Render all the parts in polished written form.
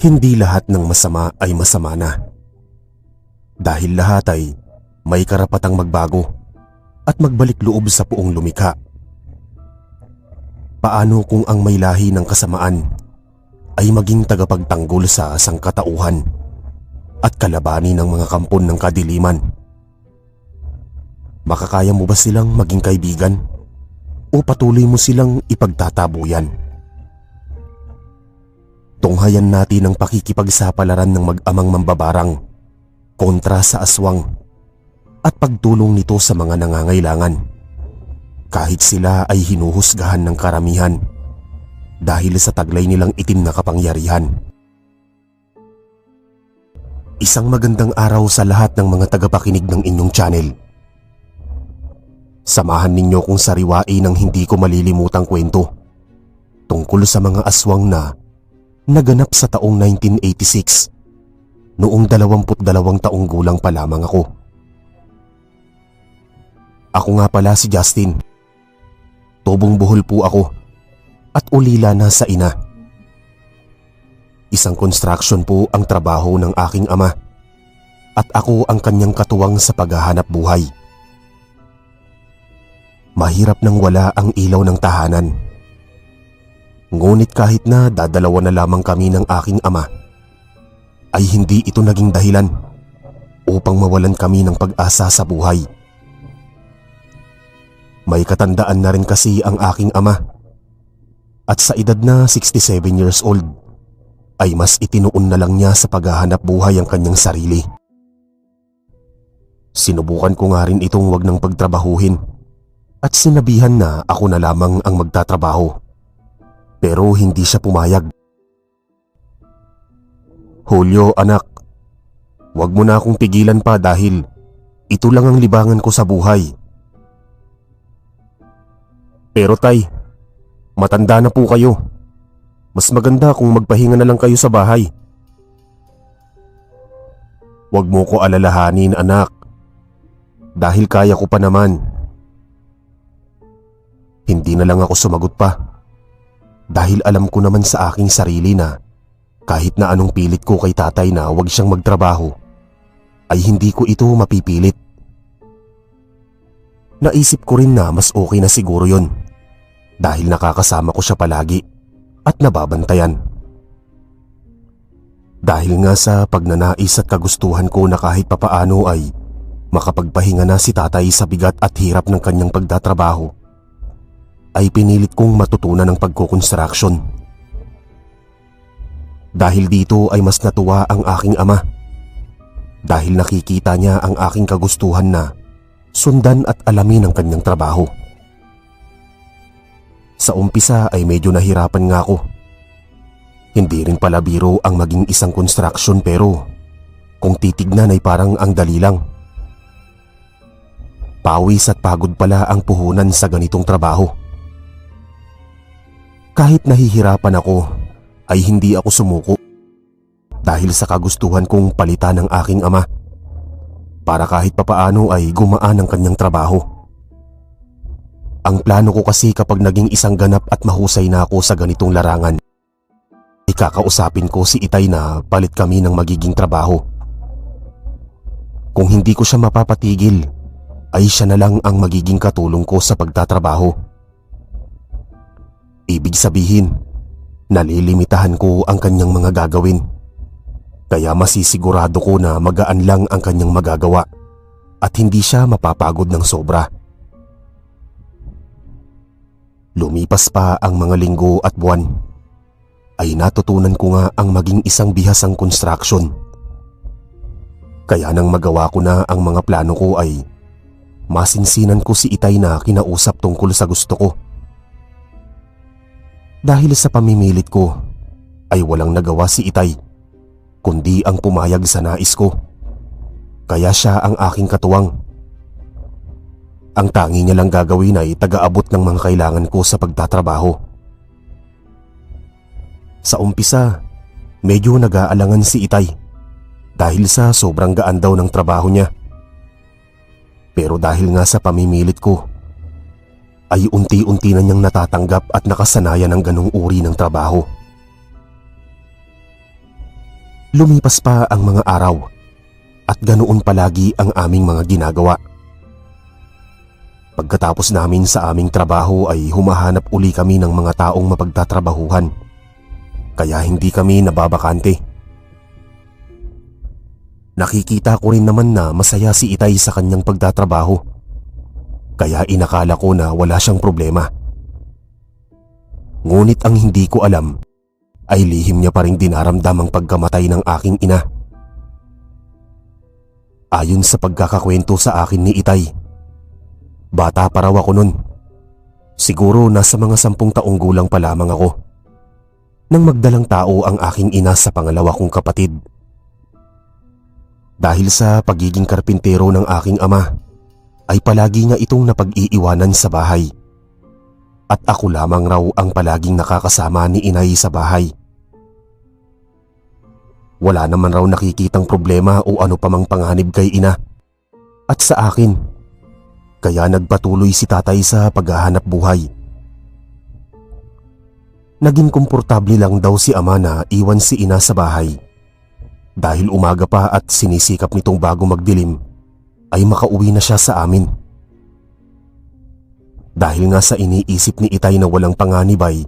Hindi lahat ng masama ay masama na. Dahil lahat ay may karapatang magbago at magbalik loob sa Poong lumikha. Paano kung ang may lahi ng kasamaan ay maging tagapagtanggol sa sangkatauhan at kalabani ng mga kampon ng kadiliman? Makakaya mo ba silang maging kaibigan o patuloy mo silang ipagtatabuyan? Tunghayan natin ang pakikipagsapalaran ng mag-amang mambabarang kontra sa aswang at pagtulong nito sa mga nangangailangan, kahit sila ay hinuhusgahan ng karamihan dahil sa taglay nilang itim na kapangyarihan. Isang magandang araw sa lahat ng mga tagapakinig ng inyong channel. Samahan ninyo kong sariwain ang hindi ko malilimutang kwento tungkol sa mga aswang na naganap sa taong 1986, noong 22 taong gulang pa lamang ako. Ako nga pala si Justin. Tubong buhol po ako at ulila na sa ina. Isang construction po ang trabaho ng aking ama at ako ang kanyang katuwang sa paghahanap buhay. Mahirap nang wala ang ilaw ng tahanan. Ngunit kahit na dadalawa na lamang kami ng aking ama, ay hindi ito naging dahilan upang mawalan kami ng pag-asa sa buhay. May katandaan na rin kasi ang aking ama at sa edad na 67 years old ay mas itinuon na lang niya sa paghahanap buhay ang kanyang sarili. Sinubukan ko nga rin itong wag ng pagtrabahuhin at sinabihan na ako na lamang ang magtatrabaho. Pero hindi siya pumayag. Julio, anak, wag mo na akong pigilan pa dahil ito lang ang libangan ko sa buhay. Pero tay, matanda na po kayo. Mas maganda kung magpahinga na lang kayo sa bahay. Wag mo ko alalahanin, anak. Dahil kaya ko pa naman. Hindi na lang ako sumagot pa. Dahil alam ko naman sa aking sarili na kahit na anong pilit ko kay tatay na huwag siyang magtrabaho, ay hindi ko ito mapipilit. Naisip ko rin na mas okay na siguro yon dahil nakakasama ko siya palagi at nababantayan. Dahil nga sa pagnanais at kagustuhan ko na kahit papaano ay makapagpahinga na si tatay sa bigat at hirap ng kanyang pagtatrabaho, ay pinilit kong matutunan ang pagkukonstruksyon. Dahil dito ay mas natuwa ang aking ama dahil nakikita niya ang aking kagustuhan na sundan at alamin ang kanyang trabaho. Sa umpisa ay medyo nahirapan nga ako. Hindi rin pala biro ang maging isang construction, pero kung titignan ay parang ang dali lang. Pawis at pagod pala ang puhunan sa ganitong trabaho. Kahit nahihirapan ako, ay hindi ako sumuko dahil sa kagustuhan kong palitan ng aking ama para kahit papaano ay gumaan ang kanyang trabaho. Ang plano ko kasi kapag naging isang ganap at mahusay na ako sa ganitong larangan, ikakausapin ko si itay na palit kami ng magiging trabaho. Kung hindi ko siya mapapatigil, ay siya na lang ang magiging katulong ko sa pagtatrabaho. Ibig sabihin, nalilimitahan ko ang kanyang mga gagawin. Kaya masisigurado ko na magaan lang ang kanyang magagawa at hindi siya mapapagod ng sobra. Lumipas pa ang mga linggo at buwan, ay natutunan ko nga ang maging isang bihasang construction. Kaya nang magawa ko na ang mga plano ko ay masinsinan ko si itay na kinausap tungkol sa gusto ko. Dahil sa pamimilit ko ay walang nagawa si itay kundi ang pumayag sa nais ko. Kaya siya ang aking katuwang. Ang tangi niya lang gagawin ay taga-abot ng mga kailangan ko sa pagtatrabaho. Sa umpisa, medyo nag-aalangan si itay dahil sa sobrang gaan daw ng trabaho niya. Pero dahil nga sa pamimilit ko, ay unti-unti na niyang natatanggap at nakasanayan ng ganong uri ng trabaho. Lumipas pa ang mga araw at ganoon palagi ang aming mga ginagawa. Pagkatapos namin sa aming trabaho ay humahanap uli kami ng mga taong mapagtatrabahuhan, kaya hindi kami nababakante. Nakikita ko rin naman na masaya si Itay sa kanyang pagtatrabaho, kaya inakala ko na wala siyang problema. Ngunit ang hindi ko alam ay lihim niya pa ring dinaramdam ang pagkamatay ng aking ina. Ayon sa pagkakakwento sa akin ni Itay, bata pa raw ako nun. Siguro nasa mga 10 taong gulang pa lamang ako nang magdalang tao ang aking ina sa pangalawa kong kapatid. Dahil sa pagiging karpintero ng aking ama, ay palagi niya itong napag-iiwanan sa bahay. At ako lamang raw ang palaging nakakasama ni inay sa bahay. Wala naman raw nakikitang problema o ano pa mang panganib kay ina at sa akin, kaya nagpatuloy si tatay sa paghahanap buhay. Naging komportable lang daw si ama na iwan si ina sa bahay, dahil umaga pa at sinisikap nitong bago magdilim ay makauwi na siya sa amin. Dahil nga sa iniisip ni Itay na walang panganib ay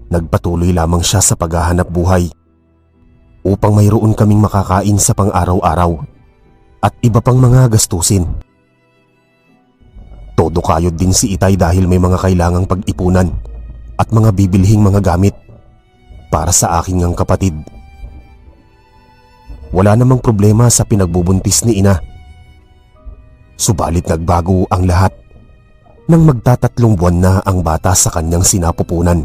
nagpatuloy lamang siya sa paghahanap buhay upang mayroon kaming makakain sa pang-araw-araw at iba pang mga gastusin. Todo kayod din si Itay dahil may mga kailangang pag-ipunan at mga bibilhing mga gamit para sa aking ngang kapatid. Wala namang problema sa pinagbubuntis ni ina. Subalit nagbago ang lahat nang magtatatlong buwan na ang bata sa kanyang sinapupunan.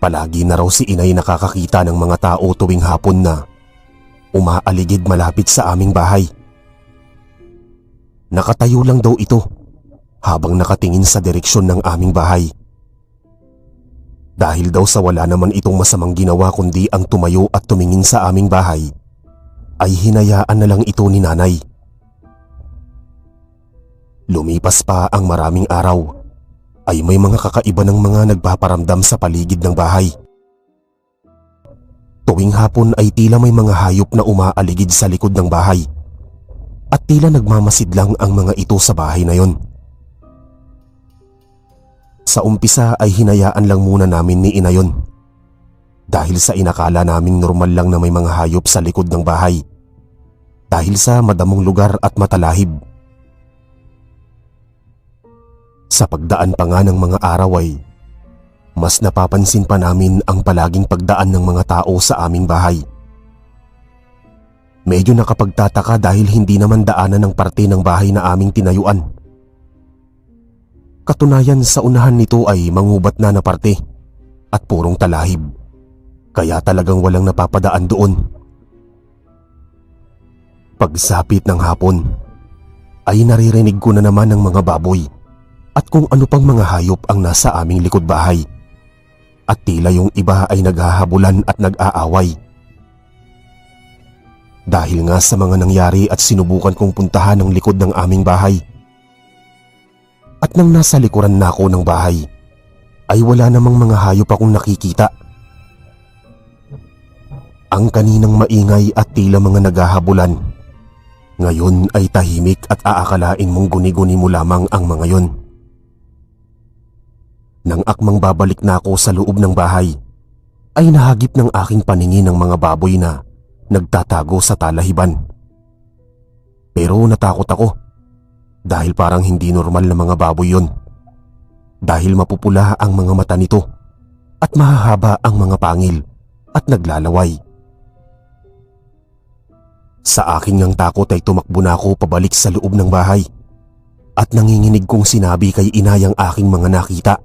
Palagi na raw si inay nakakakita ng mga tao tuwing hapon na umaaligid malapit sa aming bahay. Nakatayo lang daw ito habang nakatingin sa direksyon ng aming bahay. Dahil daw sa wala naman itong masamang ginawa kundi ang tumayo at tumingin sa aming bahay, ay hinayaan na lang ito ni nanay. Lumipas pa ang maraming araw, ay may mga kakaiba ng mga nagpaparamdam sa paligid ng bahay. Tuwing hapon ay tila may mga hayop na umaaligid sa likod ng bahay at tila nagmamasid lang ang mga ito sa bahay na yon. Sa umpisa ay hinayaan lang muna namin ni ina yon dahil sa inakala naming normal lang na may mga hayop sa likod ng bahay dahil sa madamong lugar at matalahib. Sa pagdaan pa nga ng mga araw ay mas napapansin pa namin ang palaging pagdaan ng mga tao sa aming bahay. Medyo nakapagtataka dahil hindi naman daanan ng parte ng bahay na aming tinayuan. Katunayan sa unahan nito ay mangubat na parte at purong talahib, kaya talagang walang napapadaan doon. Pagsapit ng hapon ay naririnig ko na naman ng mga baboy at kung ano pang mga hayop ang nasa aming likod bahay. At tila yung iba ay naghahabulan at nag-aaway. Dahil nga sa mga nangyari at sinubukan kong puntahan ang likod ng aming bahay. At nang nasa likuran na ako ng bahay, ay wala namang mga hayop akong nakikita. Ang kaninang maingay at tila mga naghahabulan, ngayon ay tahimik at aakalain mong guni-guni mo lamang ang mga yon. Nang akmang babalik na ako sa loob ng bahay, ay nahagip ng aking paningin ng mga baboy na nagtatago sa talahiban. Pero natakot ako dahil parang hindi normal na mga baboy yon. Dahil mapupula ang mga mata nito at mahahaba ang mga pangil at naglalaway. Sa aking ngang takot ay tumakbo na ako pabalik sa loob ng bahay at nanginginig kong sinabi kay inay ang aking mga nakita.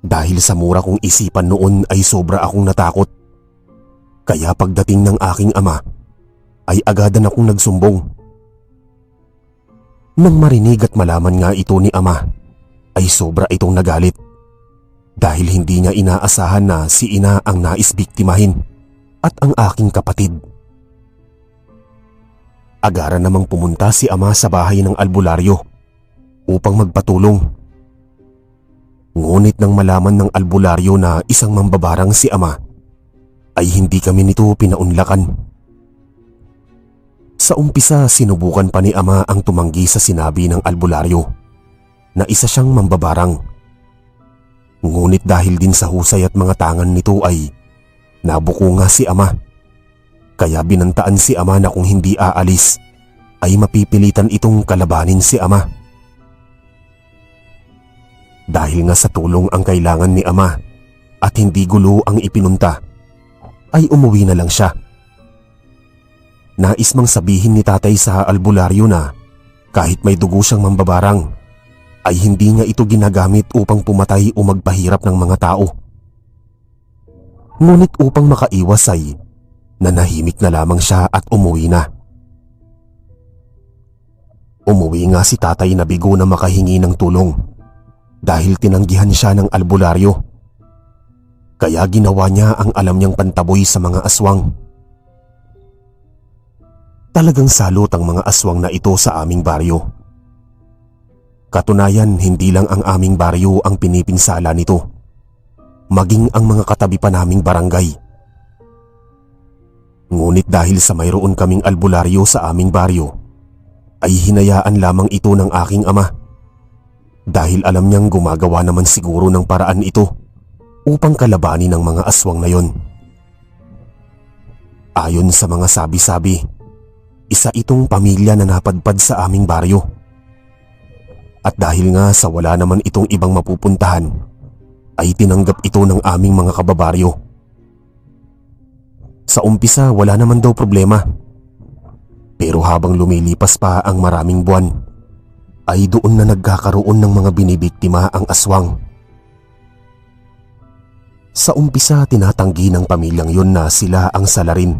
Dahil sa mura kong isipan noon ay sobra akong natakot. Kaya pagdating ng aking ama ay agadan akong nagsumbong. Nang marinig at malaman nga ito ni ama ay sobra itong nagalit dahil hindi niya inaasahan na si ina ang naisbiktimahin at ang aking kapatid. Agaran namang pumunta si ama sa bahay ng albularyo upang magpatulong. Ngunit nang malaman ng albularyo na isang mambabarang si ama, ay hindi kami nito pinaunlakan. Sa umpisa sinubukan pa ni ama ang tumanggi sa sinabi ng albularyo na isa siyang mambabarang. Ngunit dahil din sa husay at mga tangan nito ay nabuko nga si ama. Kaya binantaan si ama na kung hindi aalis ay mapipilitan itong kalabanin si ama. Dahil nga sa tulong ang kailangan ni ama at hindi gulo ang ipinunta, ay umuwi na lang siya. Nais mang sabihin ni tatay sa albularyo na kahit may dugo siyang mambabarang, ay hindi nga ito ginagamit upang pumatay o magpahirap ng mga tao. Ngunit upang makaiwas ay nanahimik na lamang siya at umuwi na. Umuwi nga si tatay na bigo na makahingi ng tulong dahil tinanggihan siya ng albularyo. Kaya ginawa niya ang alam niyang pantaboy sa mga aswang. Talagang salot ang mga aswang na ito sa aming baryo. Katunayan, hindi lang ang aming baryo ang pinipinsala nito, maging ang mga katabi pa naming barangay. Ngunit dahil sa mayroon kaming albularyo sa aming baryo, ay hinayaan lamang ito ng aking ama. Dahil alam niyang gumagawa naman siguro ng paraan ito upang kalabanin ng mga aswang na yon. Ayon sa mga sabi-sabi, isa itong pamilya na napadpad sa aming baryo. At dahil nga sa wala naman itong ibang mapupuntahan, ay tinanggap ito ng aming mga kababaryo. Sa umpisa wala naman daw problema. Pero habang lumilipas pa ang maraming buwan, ay doon na nagkakaroon ng mga binibiktima ang aswang. Sa umpisa tinatanggi ng pamilyang yun na sila ang salarin.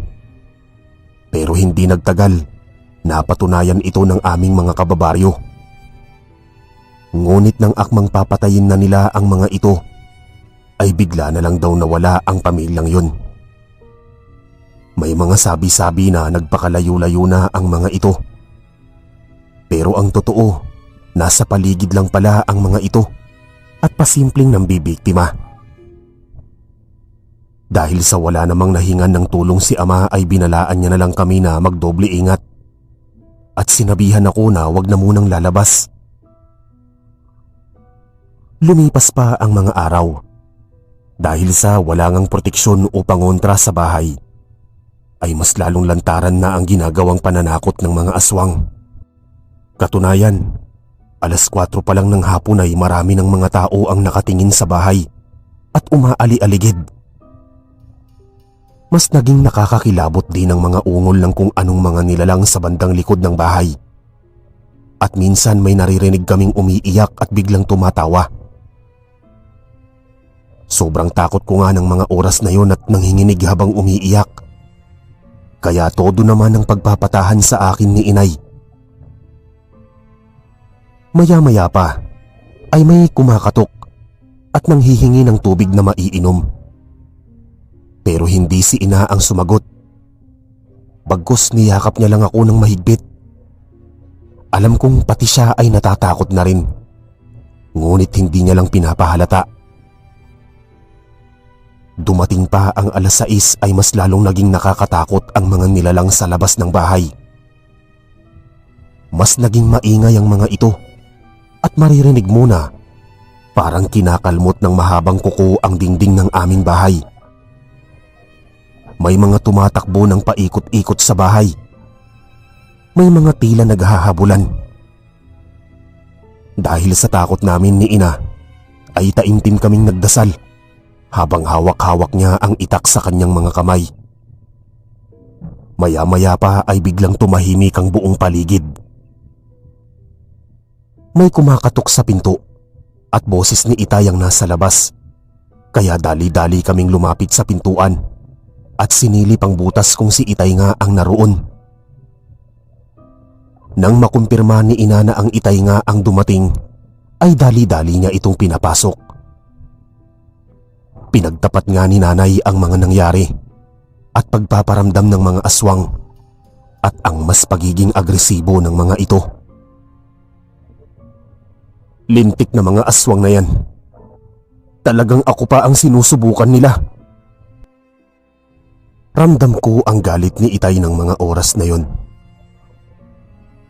Pero hindi nagtagal, napatunayan ito ng aming mga kababaryo. Ngunit nang akmang papatayin na nila ang mga ito, ay bigla na lang daw nawala ang pamilyang yun. May mga sabi-sabi na nagpakalayo-layo na ang mga ito. Pero ang totoo, nasa paligid lang pala ang mga ito at pasimpleng nambibiktima. Dahil sa wala namang nahingan ng tulong si ama ay binalaan niya na lang kami na magdoble ingat. At sinabihan ako na wag na munang lalabas. Lumipas pa ang mga araw. Dahil sa wala ngang proteksyon o pangontra sa bahay, ay mas lalong lantaran na ang ginagawang pananakot ng mga aswang. Katunayan, 4:00 pa lang ng hapon ay marami ng mga tao ang nakatingin sa bahay at umaali-aligid. Mas naging nakakakilabot din ang mga ungol ng kung anong mga nilalang sa bandang likod ng bahay. At minsan may naririnig kaming umiiyak at biglang tumatawa. Sobrang takot ko nga ng mga oras na yon at nanghinginig habang umiiyak. Kaya todo naman ang pagpapatahan sa akin ni inay. Maya-maya pa ay may kumakatok at nanghihingi ng tubig na maiinom. Pero hindi si ina ang sumagot. Bagkus niyakap niya lang ako ng mahigpit. Alam kong pati siya ay natatakot na rin. Ngunit hindi niya lang pinapahalata. Dumating pa ang 6:00 ay mas lalong naging nakakatakot ang mga nilalang sa labas ng bahay. Mas naging maingay ang mga ito at maririnig mo na parang kinakalmot ng mahabang kuko ang dingding ng aming bahay. May mga tumatakbo ng paikot-ikot sa bahay. May mga tila naghahabulan. Dahil sa takot namin ni ina, ay taimtim kaming nagdasal habang hawak-hawak niya ang itak sa kanyang mga kamay. Maya-maya pa ay biglang tumahimik ang buong paligid. May kumakatok sa pinto at boses ni itay ang nasa labas. Kaya dali-dali kaming lumapit sa pintuan at sinilip ang butas kung si itay nga ang naroon. Nang makumpirma ni ina na ang itay nga ang dumating, ay dali-dali niya itong pinapasok. Pinagtapat nga ni nanay ang mga nangyari at pagpaparamdam ng mga aswang at ang mas pagiging agresibo ng mga ito. Lintik na mga aswang na yan. Talagang ako pa ang sinusubukan nila. Ramdam ko ang galit ni Itay ng mga oras na yon.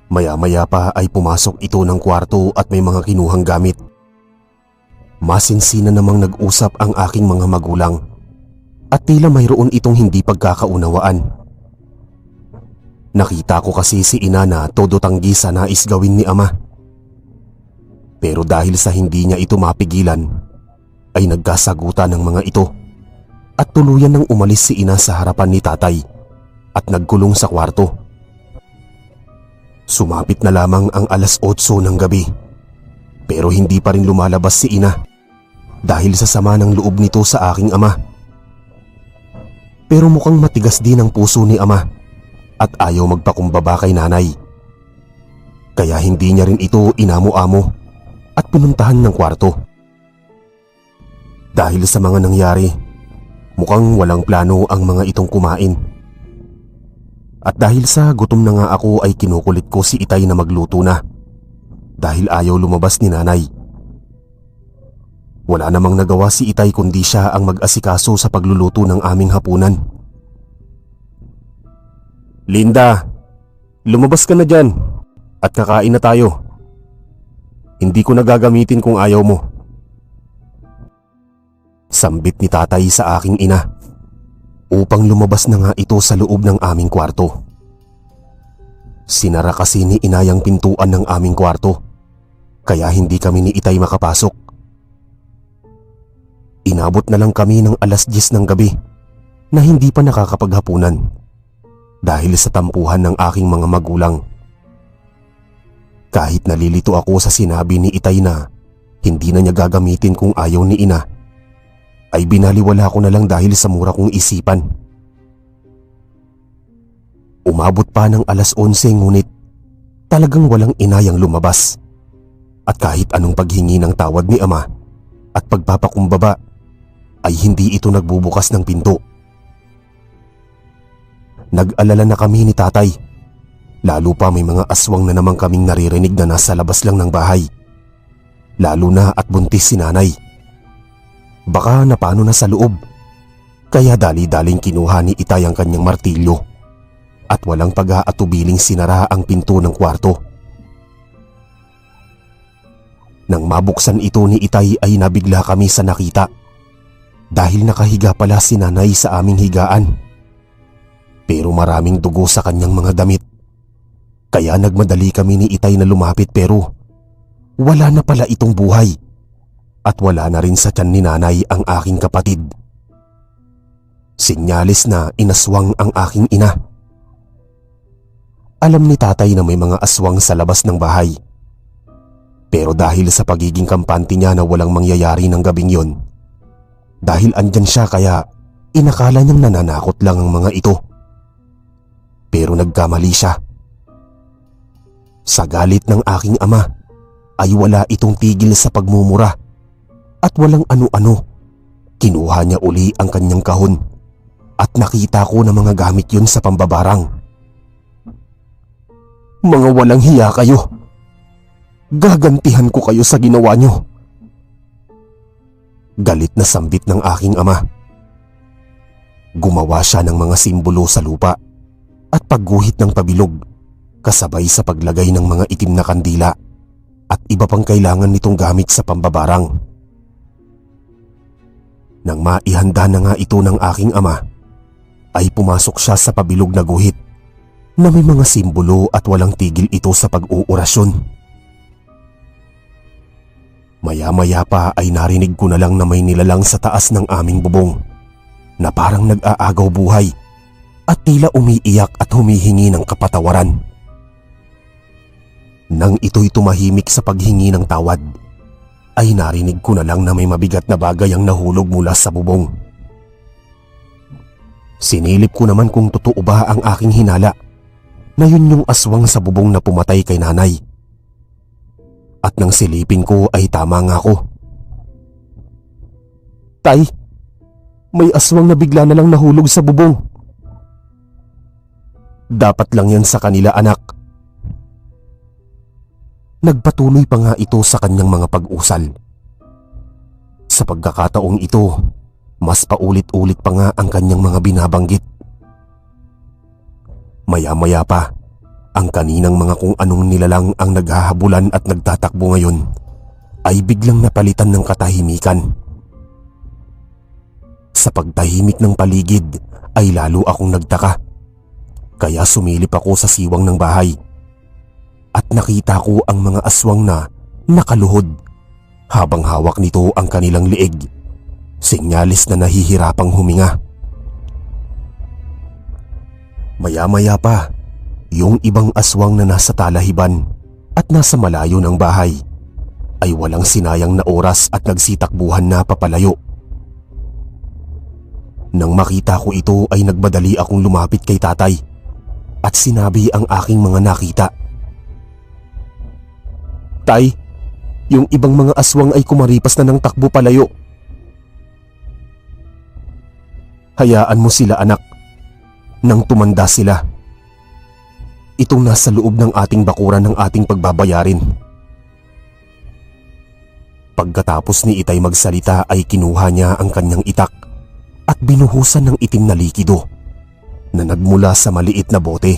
Maya-maya pa ay pumasok ito ng kwarto at may mga kinuhang gamit. Masinsinan namang nag-usap ang aking mga magulang at tila mayroon itong hindi pagkakaunawaan. Nakita ko kasi si ina na todo tanggi sa nais gawin ni ama. Pero dahil sa hindi niya ito mapigilan, ay nagkasagutan ng mga ito at tuluyan nang umalis si ina sa harapan ni tatay at nagkulong sa kwarto. Sumapit na lamang ang alas 8 ng gabi pero hindi pa rin lumalabas si ina dahil sa sama ng loob nito sa aking ama. Pero mukhang matigas din ang puso ni ama at ayaw magpakumbaba kay nanay. Kaya hindi niya rin ito inamo-amo at pinuntahan ng kwarto. Dahil sa mga nangyari, mukhang walang plano ang mga itong kumain. At dahil sa gutom na nga ako ay kinukulit ko si Itay na magluto na dahil ayaw lumabas ni nanay. Wala namang nagawa si Itay kundi siya ang mag-asikaso sa pagluluto ng aming hapunan. "Linda, lumabas ka na dyan at kakain na tayo. Hindi ko na gagamitin kung ayaw mo." Sambit ni tatay sa aking ina upang lumabas na nga ito sa loob ng aming kwarto. Sinara kasi ni ina yung pintuan ng aming kwarto kaya hindi kami ni Itay makapasok. Inabot na lang kami ng alas 10 ng gabi na hindi pa nakakapaghapunan dahil sa tampuhan ng aking mga magulang. Kahit nalilito ako sa sinabi ni Itay na hindi na niya gagamitin kung ayaw ni ina, ay binaliwala ko na lang dahil sa mura kong isipan. Umabot pa ng alas 11 ngunit talagang walang inayang lumabas. At kahit anong paghingi ng tawad ni ama at pagpapakumbaba ay hindi ito nagbubukas ng pinto. Nag-alala na kami ni tatay. Lalo pa may mga aswang na naman kaming naririnig na nasa labas lang ng bahay. Lalo na at buntis si nanay. Baka napano na sa loob, kaya dali-daling kinuha ni Itay ang kanyang martilyo at walang pag-aatubiling sinara ang pinto ng kwarto. Nang mabuksan ito ni Itay ay nabigla kami sa nakita dahil nakahiga pala si nanay sa aming higaan. Pero maraming dugo sa kanyang mga damit, kaya nagmadali kami ni Itay na lumapit pero wala na pala itong buhay. At wala na rin sa tiyan ni nanay ang aking kapatid. Sinyalis na inaswang ang aking ina. Alam ni tatay na may mga aswang sa labas ng bahay. Pero dahil sa pagiging kampante niya na walang mangyayari ng gabing yon, dahil andyan siya kaya inakala niyang nananakot lang ang mga ito. Pero nagkamali siya. Sa galit ng aking ama ay wala itong tigil sa pagmumura. At walang ano-ano, kinuha niya uli ang kanyang kahon at nakita ko na mga gamit yun sa pambabarang. "Mga walang hiya kayo! Gagantihan ko kayo sa ginawa niyo!" Galit na sambit ng aking ama. Gumawa siya ng mga simbolo sa lupa at pagguhit ng pabilog kasabay sa paglagay ng mga itim na kandila at iba pang kailangan nitong gamit sa pambabarang. Nang maihanda na nga ito ng aking ama, ay pumasok siya sa pabilog na guhit na may mga simbolo at walang tigil ito sa pag-uurasyon. Maya-maya pa ay narinig ko na lang na may nilalang sa taas ng aming bubong na parang nag-aagaw buhay at tila umiiyak at humihingi ng kapatawaran. Nang ito'y tumahimik sa paghingi ng tawad, ay narinig ko na lang na may mabigat na bagay ang nahulog mula sa bubong. Sinilip ko naman kung totoo ba ang aking hinala na yun yung aswang sa bubong na pumatay kay nanay. At nang silipin ko ay tama nga ako. "Tay, may aswang na bigla na lang nahulog sa bubong." "Dapat lang yan sa kanila, anak." Nagpatuloy pa nga ito sa kanyang mga pag-usal. Sa pagkakataong ito, mas paulit-ulit pa nga ang kanyang mga binabanggit Maya-maya pa, ang kaninang mga kung anong nilalang ang naghahabulan at nagtatakbo ngayon ay biglang napalitan ng katahimikan. Sa pagtahimik ng paligid ay lalo akong nagtaka. Kaya sumilip ako sa siwang ng bahay at nakita ko ang mga aswang na nakaluhod habang hawak nito ang kanilang liig, senyalis na nahihirapang huminga. Maya-maya pa, yung ibang aswang na nasa talahiban at nasa malayo ng bahay ay walang sinayang na oras at nagsitakbuhan na papalayo. Nang makita ko ito ay nagmadali akong lumapit kay tatay at sinabi ang aking mga nakita. "Tay, yung ibang mga aswang ay kumaripas na ng takbo palayo." "Hayaan mo sila, anak. Nang tumanda sila, itong nasa loob ng ating bakuran ng ating pagbabayarin." Pagkatapos ni Itay magsalita ay kinuha niya ang kanyang itak at binuhusan ng itim na likido na nagmula sa maliit na bote.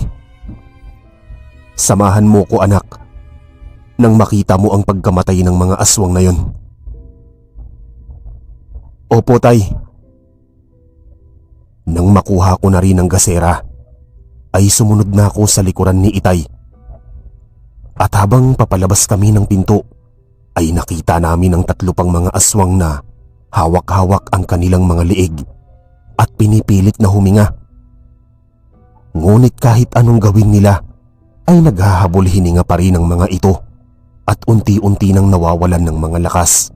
"Samahan mo ko, anak, nang makita mo ang pagkamatay ng mga aswang na yon." "Opo, tay." Nang makuha ko na rin ang gasera, ay sumunod na ako sa likuran ni Itay. At habang papalabas kami ng pinto, ay nakita namin ang 3 pang mga aswang na hawak-hawak ang kanilang mga liig at pinipilit na huminga. Ngunit kahit anong gawin nila, ay naghahabol hininga pa rin ang mga ito at unti-unti nang nawawalan ng mga lakas.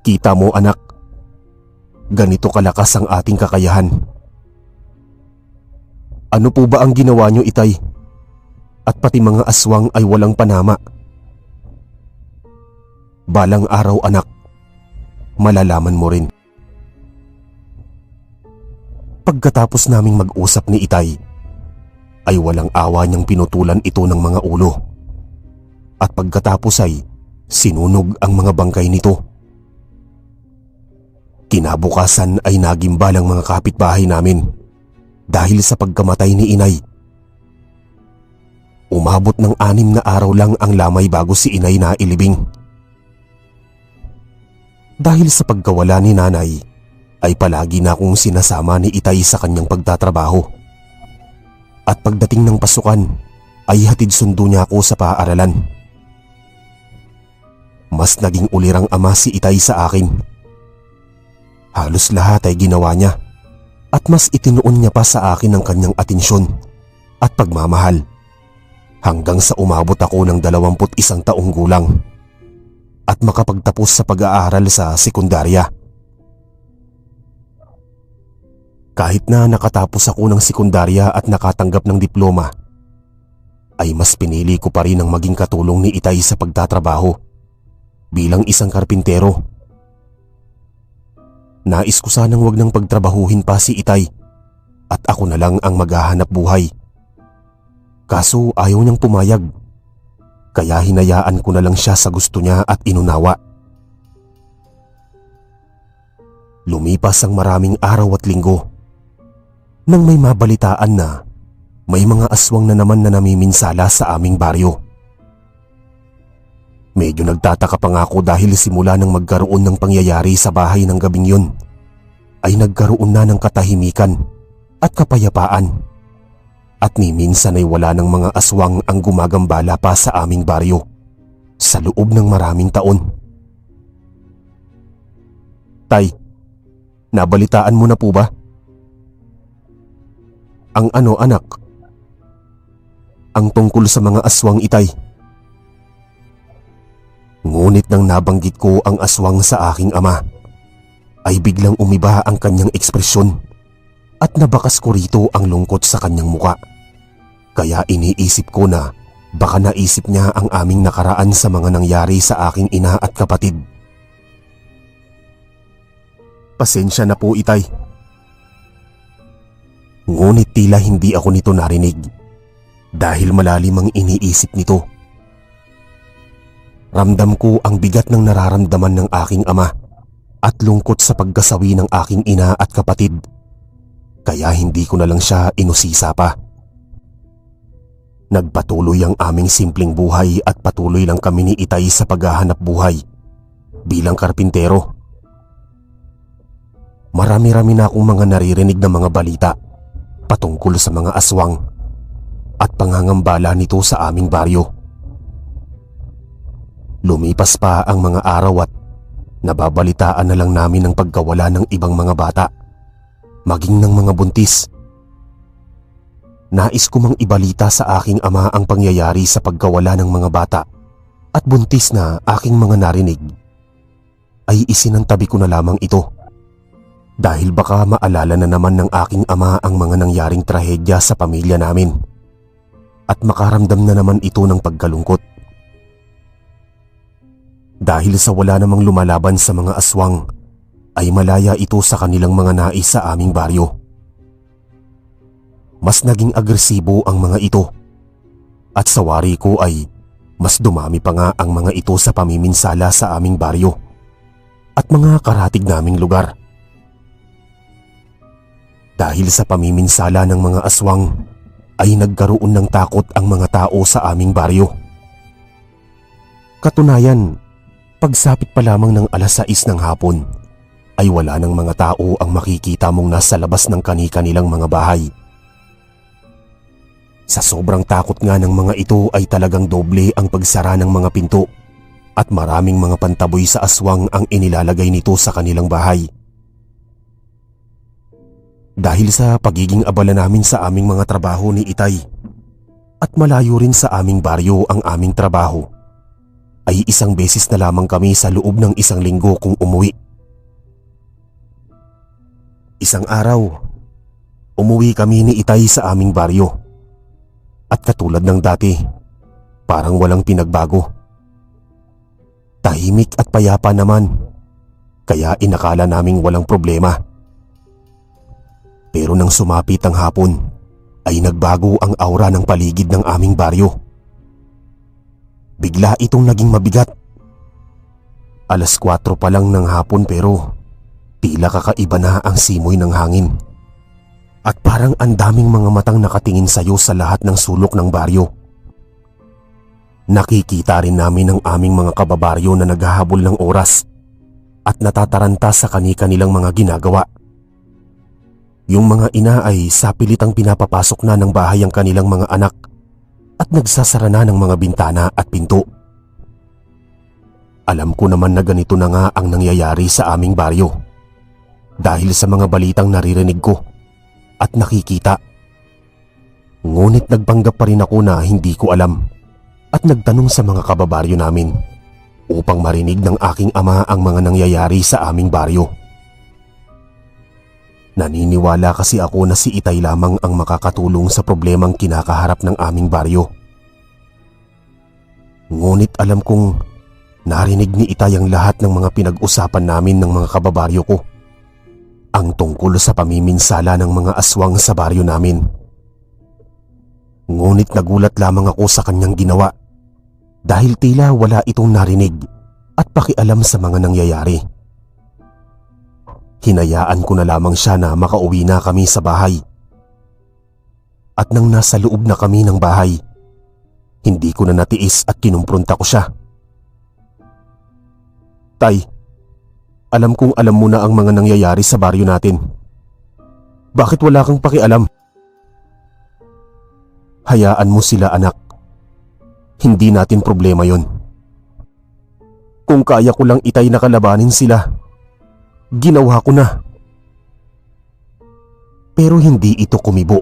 "Kita mo, anak, ganito kalakas ang ating kakayahan." "Ano po ba ang ginawa nyo, Itay? At pati mga aswang ay walang panama." "Balang araw, anak, malalaman mo rin." Pagkatapos naming mag-usap ni Itay, ay walang awa niyang pinutulan ito ng mga ulo. At pagkatapos ay sinunog ang mga bangkay nito. Kinabukasan ay nagimbalang mga kapitbahay namin dahil sa pagkamatay ni Inay. Umabot ng 6 na araw lang ang lamay bago si Inay na ilibing. Dahil sa pagkawala ni nanay, ay palagi na akong sinasama ni Itay sa kanyang pagtatrabaho. At pagdating ng pasukan, ay hatid sundo niya ako sa paaralan. Mas naging ulirang ama si Itay sa akin. Halos lahat ay ginawa niya at mas itinuon niya pa sa akin ang kanyang atensyon at pagmamahal hanggang sa umabot ako ng 21 taong gulang at makapagtapos sa pag-aaral sa sekundarya. Kahit na nakatapos ako ng sekundarya at nakatanggap ng diploma, ay mas pinili ko pa rin ang maging katulong ni Itay sa pagtatrabaho bilang isang karpintero. Nais ko sanang wag nang pagtrabahuhin pa si Itay at ako na lang ang maghahanap buhay. Kaso ayaw niyang pumayag, kaya hinayaan ko na lang siya sa gusto niya at inunawa. Lumipas ang maraming araw at linggo nang may mabalitaan na may mga aswang na naman na namiminsala sa aming baryo. Medyo nagtataka pa nga ako dahil simula nang magkaroon ng pangyayari sa bahay ng gabing yun, ay nagkaroon na ng katahimikan at kapayapaan. At ni minsan ay wala ng mga aswang ang gumagambala pa sa aming baryo sa loob ng maraming taon. "Tay, nabalitaan mo na po ba?" "Ang ano, anak?" "Ang tungkol sa mga aswang, Itay." Ngunit nang nabanggit ko ang aswang sa aking ama, ay biglang umiba ang kanyang ekspresyon at nabakas ko rito ang lungkot sa kanyang muka. Kaya iniisip ko na baka naisip niya ang aming nakaraan sa mga nangyari sa aking ina at kapatid. "Pasensya na po, Itay." Ngunit tila hindi ako nito narinig dahil malalim ang iniisip nito. Ramdam ko ang bigat ng nararamdaman ng aking ama at lungkot sa pagkasawi ng aking ina at kapatid. kaya hindi ko na lang siya inusisa pa. Nagpatuloy ang aming simpleng buhay at patuloy lang kami ni Itay sa paghahanap buhay bilang karpintero. Marami-rami na akong mga naririnig na mga balita patungkol sa mga aswang at pangangambala nito sa aming baryo. Lumipas pa ang mga araw at nababalitaan na lang namin ang pagkawala ng ibang mga bata, maging ng mga buntis. Nais ko mang ibalita sa aking ama ang pangyayari sa pagkawala ng mga bata at buntis na aking mga narinig, ay isinantabi ko na lamang ito dahil baka maalala na naman ng aking ama ang mga nangyaring trahedya sa pamilya namin at makaramdam na naman ito ng pagkalungkot. Dahil sa wala namang lumalaban sa mga aswang, ay malaya ito sa kanilang mga nais sa aming baryo. Mas naging agresibo ang mga ito at sa wari ko ay mas dumami pa nga ang mga ito sa pamiminsala sa aming baryo at mga karatig naming lugar. Dahil sa pamiminsala ng mga aswang ay nagkaroon ng takot ang mga tao sa aming baryo. Katunayan, pagsapit pa lamang ng 6:00 ng hapon ay wala ng mga tao ang makikita mong nasa labas ng kani-kanilang mga bahay. Sa sobrang takot nga ng mga ito ay talagang doble ang pagsara ng mga pinto at maraming mga pantaboy sa aswang ang inilalagay nito sa kanilang bahay. Dahil sa pagiging abala namin sa aming mga trabaho ni Itay at malayo rin sa aming baryo ang aming trabaho, ay isang beses na lamang kami sa loob ng 1 linggo kung umuwi. Isang araw, umuwi kami ni Itay sa aming baryo. At katulad ng dati, parang walang pinagbago. Tahimik at payapa naman, kaya inakala naming walang problema. Pero nang sumapit ang hapon, ay nagbago ang aura ng paligid ng aming baryo. Bigla itong naging mabigat. 4:00 pa lang ng hapon pero tila kakaiba na ang simoy ng hangin. At parang ang daming mga matang nakatingin sa iyo sa lahat ng sulok ng baryo. Nakikita rin namin ang aming mga kababaryo na naghahabol ng oras at natataranta sa kani-kanilang mga ginagawa. Yung mga ina ay sapilitang pinapapasok na ng bahay ang kanilang mga anak at nagsasara na ng mga bintana at pinto. Alam ko naman na ganito na nga ang nangyayari sa aming baryo dahil sa mga balitang naririnig ko at nakikita. Ngunit nagpanggap pa rin ako na hindi ko alam at nagtanong sa mga kababaryo namin upang marinig ng aking ama ang mga nangyayari sa aming baryo. Naniniwala kasi ako na si Itay lamang ang makakatulong sa problemang kinakaharap ng aming baryo. Ngunit alam kong narinig ni Itay ang lahat ng mga pinag-usapan namin ng mga kababaryo ko, ang tungkol sa pamiminsala ng mga aswang sa baryo namin. Ngunit nagulat lamang ako sa kanyang ginawa dahil tila wala itong narinig at pakialam sa mga nangyayari. Hinayaan ko na lamang siya na makauwi na kami sa bahay. At nang nasa loob na kami ng bahay, hindi ko na natiis at kinumpronta ko siya. Tay, alam kong alam mo na ang mga nangyayari sa baryo natin. Bakit wala kang pakialam? Hayaan mo sila, anak. Hindi natin problema yon. Kung kaya ko lang, Itay, nakalabanin sila, ginawa ko na. Pero hindi ito kumibo.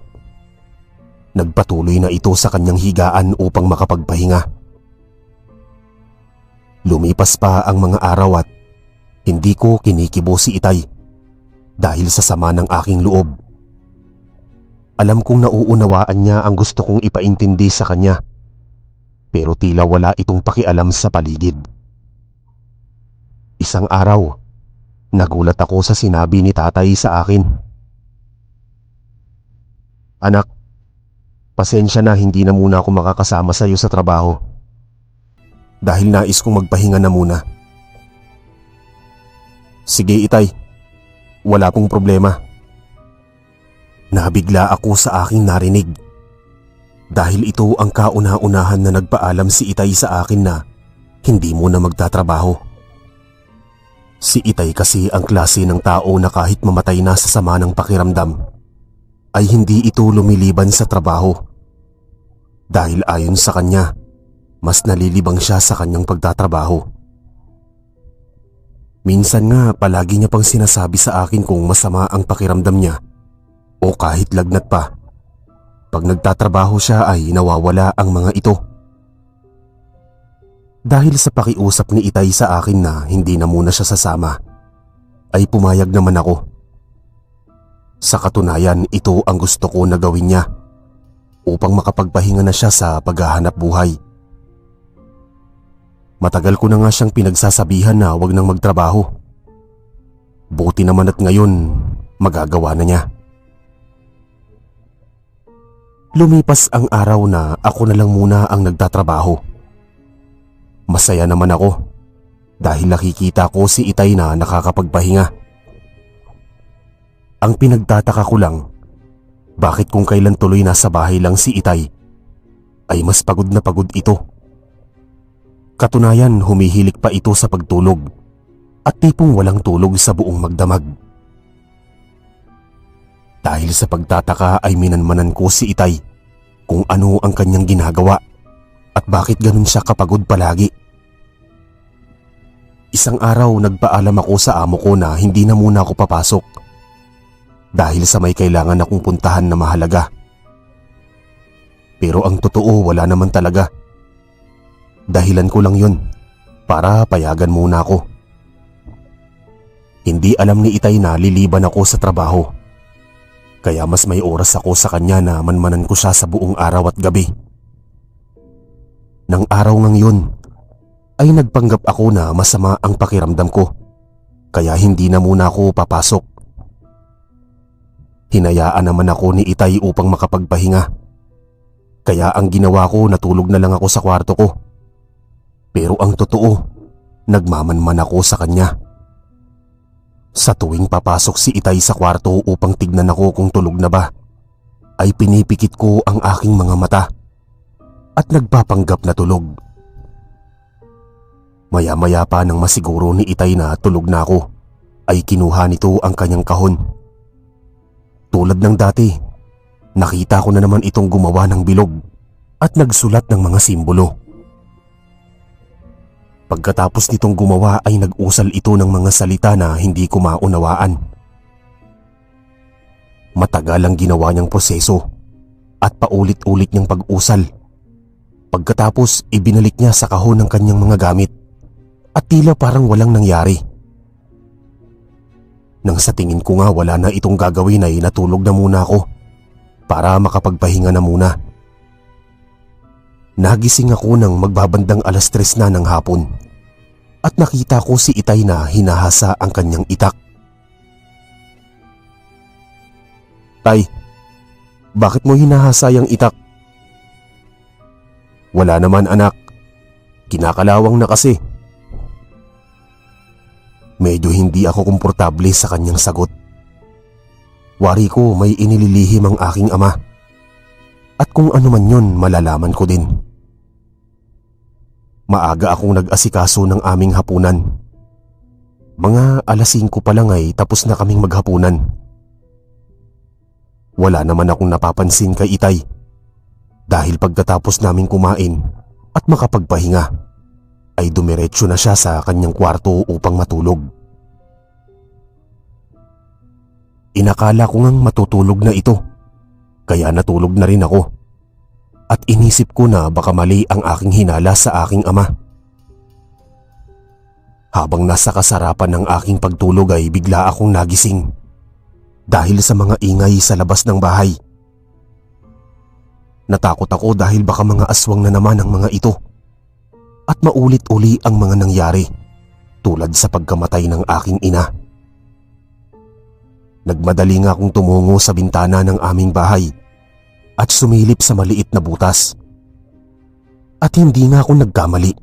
Nagpatuloy na ito sa kanyang higaan upang makapagpahinga. Lumipas pa ang mga araw at hindi ko kinikibo si Itay dahil sa sama ng aking loob. Alam kong nauunawaan niya ang gusto kong ipaintindi sa kanya, pero tila wala itong pakialam sa paligid. Isang araw, nagulat ako sa sinabi ni Tatay sa akin. Anak, pasensya na hindi na muna ako makakasama sa iyo sa trabaho dahil nais kong magpahinga na muna. Sige, Itay, wala pong problema. Nabigla ako sa aking narinig dahil ito ang kauna-unahan na nagpaalam si Itay sa akin na hindi muna magtatrabaho. Si Itay kasi ang klase ng tao na kahit mamatay na sa sama ng pakiramdam ay hindi ito lumiliban sa trabaho. Dahil ayon sa kanya, mas nalilibang siya sa kanyang pagtatrabaho. Minsan nga palagi niya pang sinasabi sa akin kung masama ang pakiramdam niya o kahit lagnat pa. Pag nagtatrabaho siya ay nawawala ang mga ito. Dahil sa pakiusap ni Itay sa akin na hindi na muna siya sasama, ay pumayag naman ako. Sa katunayan, ito ang gusto ko na gawin niya upang makapagpahinga na siya sa paghahanap buhay. Matagal ko na nga siyang pinagsasabihan na huwag nang magtrabaho. Buti naman at ngayon magagawa na niya. Lumipas ang araw na ako na lang muna ang nagtatrabaho. Masaya naman ako dahil nakikita ko si Itay na nakakapagpahinga. Ang pinagtataka ko lang, bakit kung kailan tuloy nasa bahay lang si Itay, ay mas pagod na pagod ito. Katunayan, humihilik pa ito sa pagtulog at tipong walang tulog sa buong magdamag. Dahil sa pagtataka ay minanmanan ko si Itay kung ano ang kanyang ginagawa at bakit ganun siya kapagod palagi. Isang araw nagpaalam ako sa amo ko na hindi na muna ako papasok dahil sa may kailangan akong puntahan na mahalaga. Pero ang totoo wala naman talaga. Dahilan ko lang yun para payagan muna ako. Hindi alam ni Itay na liliban ako sa trabaho. Kaya mas may oras ako sa kanya na manmanan ko siya sa buong araw at gabi. Nang araw ngang yun, ay nagpanggap ako na masama ang pakiramdam ko. Kaya hindi na muna ako papasok. Hinayaan naman ako ni Itay upang makapagpahinga. Kaya ang ginawa ko, natulog na lang ako sa kwarto ko. Pero ang totoo, nagmamanman ako sa kanya. Sa tuwing papasok si Itay sa kwarto upang tignan ako kung tulog na ba, ay pinipikit ko ang aking mga mata at nagpapanggap na tulog. Maya-maya pa nang masiguro ni Itay na tulog na ako, ay kinuha nito ang kanyang kahon. Tulad ng dati, nakita ko na naman itong gumawa ng bilog at nagsulat ng mga simbolo. Pagkatapos nitong gumawa ay nag-usal ito ng mga salita na hindi ko maunawaan. Matagal ang ginawa niyang proseso at paulit-ulit niyang pag-usal. Pagkatapos ibinalik niya sa kahon ng kanyang mga gamit at tila parang walang nangyari. Nang sa tingin ko nga wala na itong gagawin ay natulog na muna ako para makapagpahinga na muna. Nagising ako nang magbabandang 3:00 na ng hapon at nakita ko si Itay na hinahasa ang kanyang itak. "Tay, bakit mo hinahasa yung itak?" "Wala naman anak, kinakalawang na kasi." Medyo hindi ako komportable sa kanyang sagot. Wari ko may inililihim ang aking ama. At kung ano man yun, malalaman ko din. Maaga akong nag-asikaso ng aming hapunan. Mga 5:00 pa lang ay tapos na kaming maghapunan. Wala naman akong napapansin kay Itay dahil pagkatapos naming kumain at makapagpahinga ay dumiretso na siya sa kanyang kwarto upang matulog. Inakala ko ngang matutulog na ito, kaya natulog na rin ako. At inisip ko na baka mali ang aking hinala sa aking ama. Habang nasa kasarapan ng aking pagtulog ay bigla akong nagising dahil sa mga ingay sa labas ng bahay. Natakot ako dahil baka mga aswang na naman ang mga ito at maulit-uli ang mga nangyari tulad sa pagkamatay ng aking ina. Nagmadali nga akong tumungo sa bintana ng aming bahay at sumilip sa maliit na butas. At hindi nga ako nagkamali.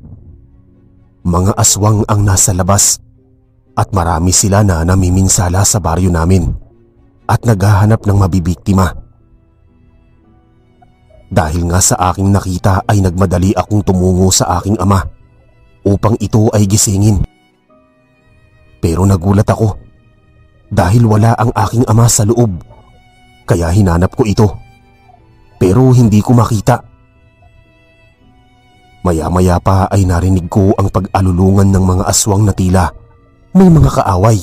Mga aswang ang nasa labas at marami sila na namiminsala sa baryo namin. at naghahanap ng mabibiktima. Dahil nga sa aking nakita ay nagmadali akong tumungo sa aking ama upang ito ay gisingin. Pero nagulat ako dahil wala ang aking ama sa loob, kaya hinanap ko ito pero hindi ko makita. Maya-maya pa ay narinig ko ang pag-alulungan ng mga aswang na tila may mga kaaway.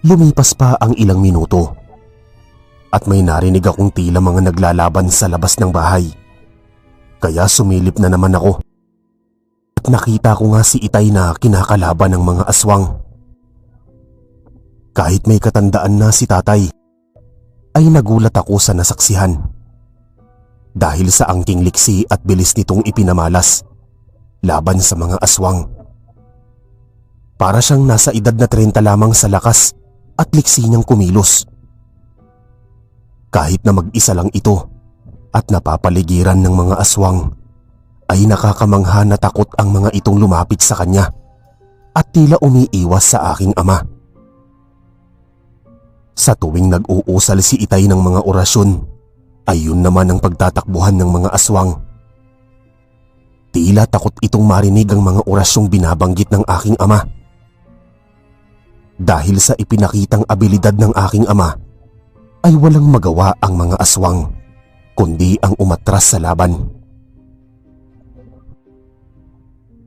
Lumipas pa ang ilang minuto at may narinig akong tila mga naglalaban sa labas ng bahay. Kaya sumilip na naman ako at nakita ko nga si Itay na kinakalaban ng mga aswang. Kahit may katandaan na si tatay, ay nagulat ako sa nasaksihan. Dahil sa angking liksi at bilis nitong ipinamalas laban sa mga aswang. Para siyang nasa edad na 30 lamang sa lakas at liksi niyang kumilos. Kahit na mag-isa lang ito at napapaligiran ng mga aswang, ay nakakamangha na takot ang mga itong lumapit sa kanya at tila umiiwas sa aking ama. Sa tuwing nag-uusal si Itay ng mga orasyon, ay yun naman ang pagtatakbuhan ng mga aswang. Tila takot itong marinig ang mga orasyong binabanggit ng aking ama. Dahil sa ipinakitang abilidad ng aking ama, ay walang magawa ang mga aswang, kundi ang umatras sa laban.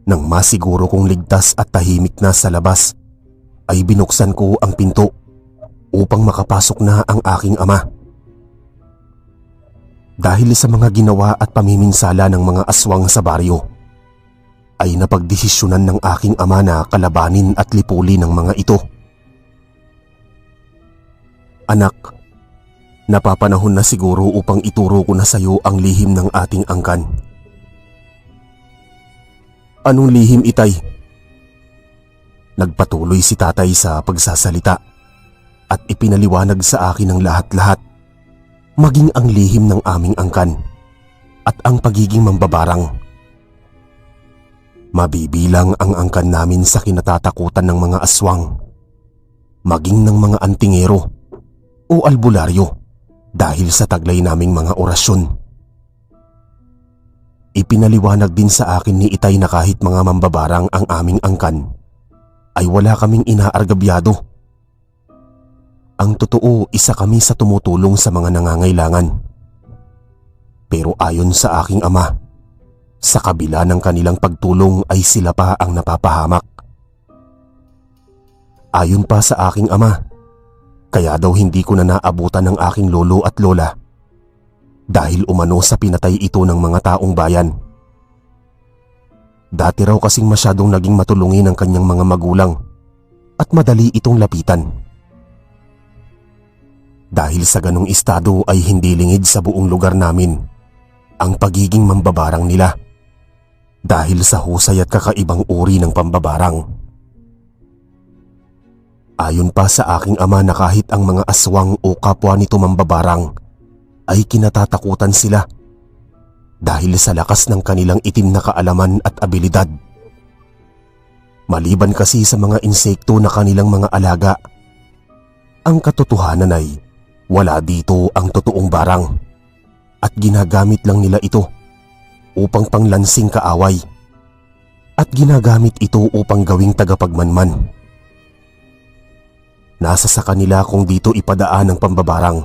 Nang masiguro kong ligtas at tahimik na sa labas, ay binuksan ko ang pinto upang makapasok na ang aking ama. Dahil sa mga ginawa at pamiminsala ng mga aswang sa baryo, ay napagdesisyonan ng aking ama na kalabanin at lipuli ng mga ito. Anak, napapanahon na siguro upang ituro ko na sa iyo ang lihim ng ating angkan. Anong lihim, Itay? Nagpatuloy si tatay sa pagsasalita at ipinaliwanag sa akin ang lahat-lahat, maging ang lihim ng aming angkan at ang pagiging mambabarang. Mabibilang ang angkan namin sa kinatatakutan ng mga aswang, maging ng mga antingero o albularyo dahil sa taglay naming mga orasyon. Ipinaliwanag din sa akin ni Itay na kahit mga mambabarang ang aming angkan, ay wala kaming inaargabyado. Ang totoo, isa kami sa tumutulong sa mga nangangailangan. Pero ayon sa aking ama, sa kabila ng kanilang pagtulong ay sila pa ang napapahamak. Ayon pa sa aking ama, kaya daw hindi ko na naabutan ng aking lolo at lola dahil umano sa pinatay ito ng mga taong bayan. Dati raw kasing masyadong naging matulungin ang kanyang mga magulang at madali itong lapitan. Dahil sa ganong estado ay hindi lingid sa buong lugar namin ang pagiging mambabarang nila dahil sa husay at kakaibang uri ng pambabarang. Ayon pa sa aking ama na kahit ang mga aswang o kapwa nito mambabarang ay kinatatakutan sila dahil sa lakas ng kanilang itim na kaalaman at abilidad. Maliban kasi sa mga insekto na kanilang mga alaga, ang katotohanan ay wala dito ang totoong barang at ginagamit lang nila ito upang panglansing kaaway at ginagamit ito upang gawing tagapagmanman. Nasa sa kanila kung dito ipadaan ang pambabarang.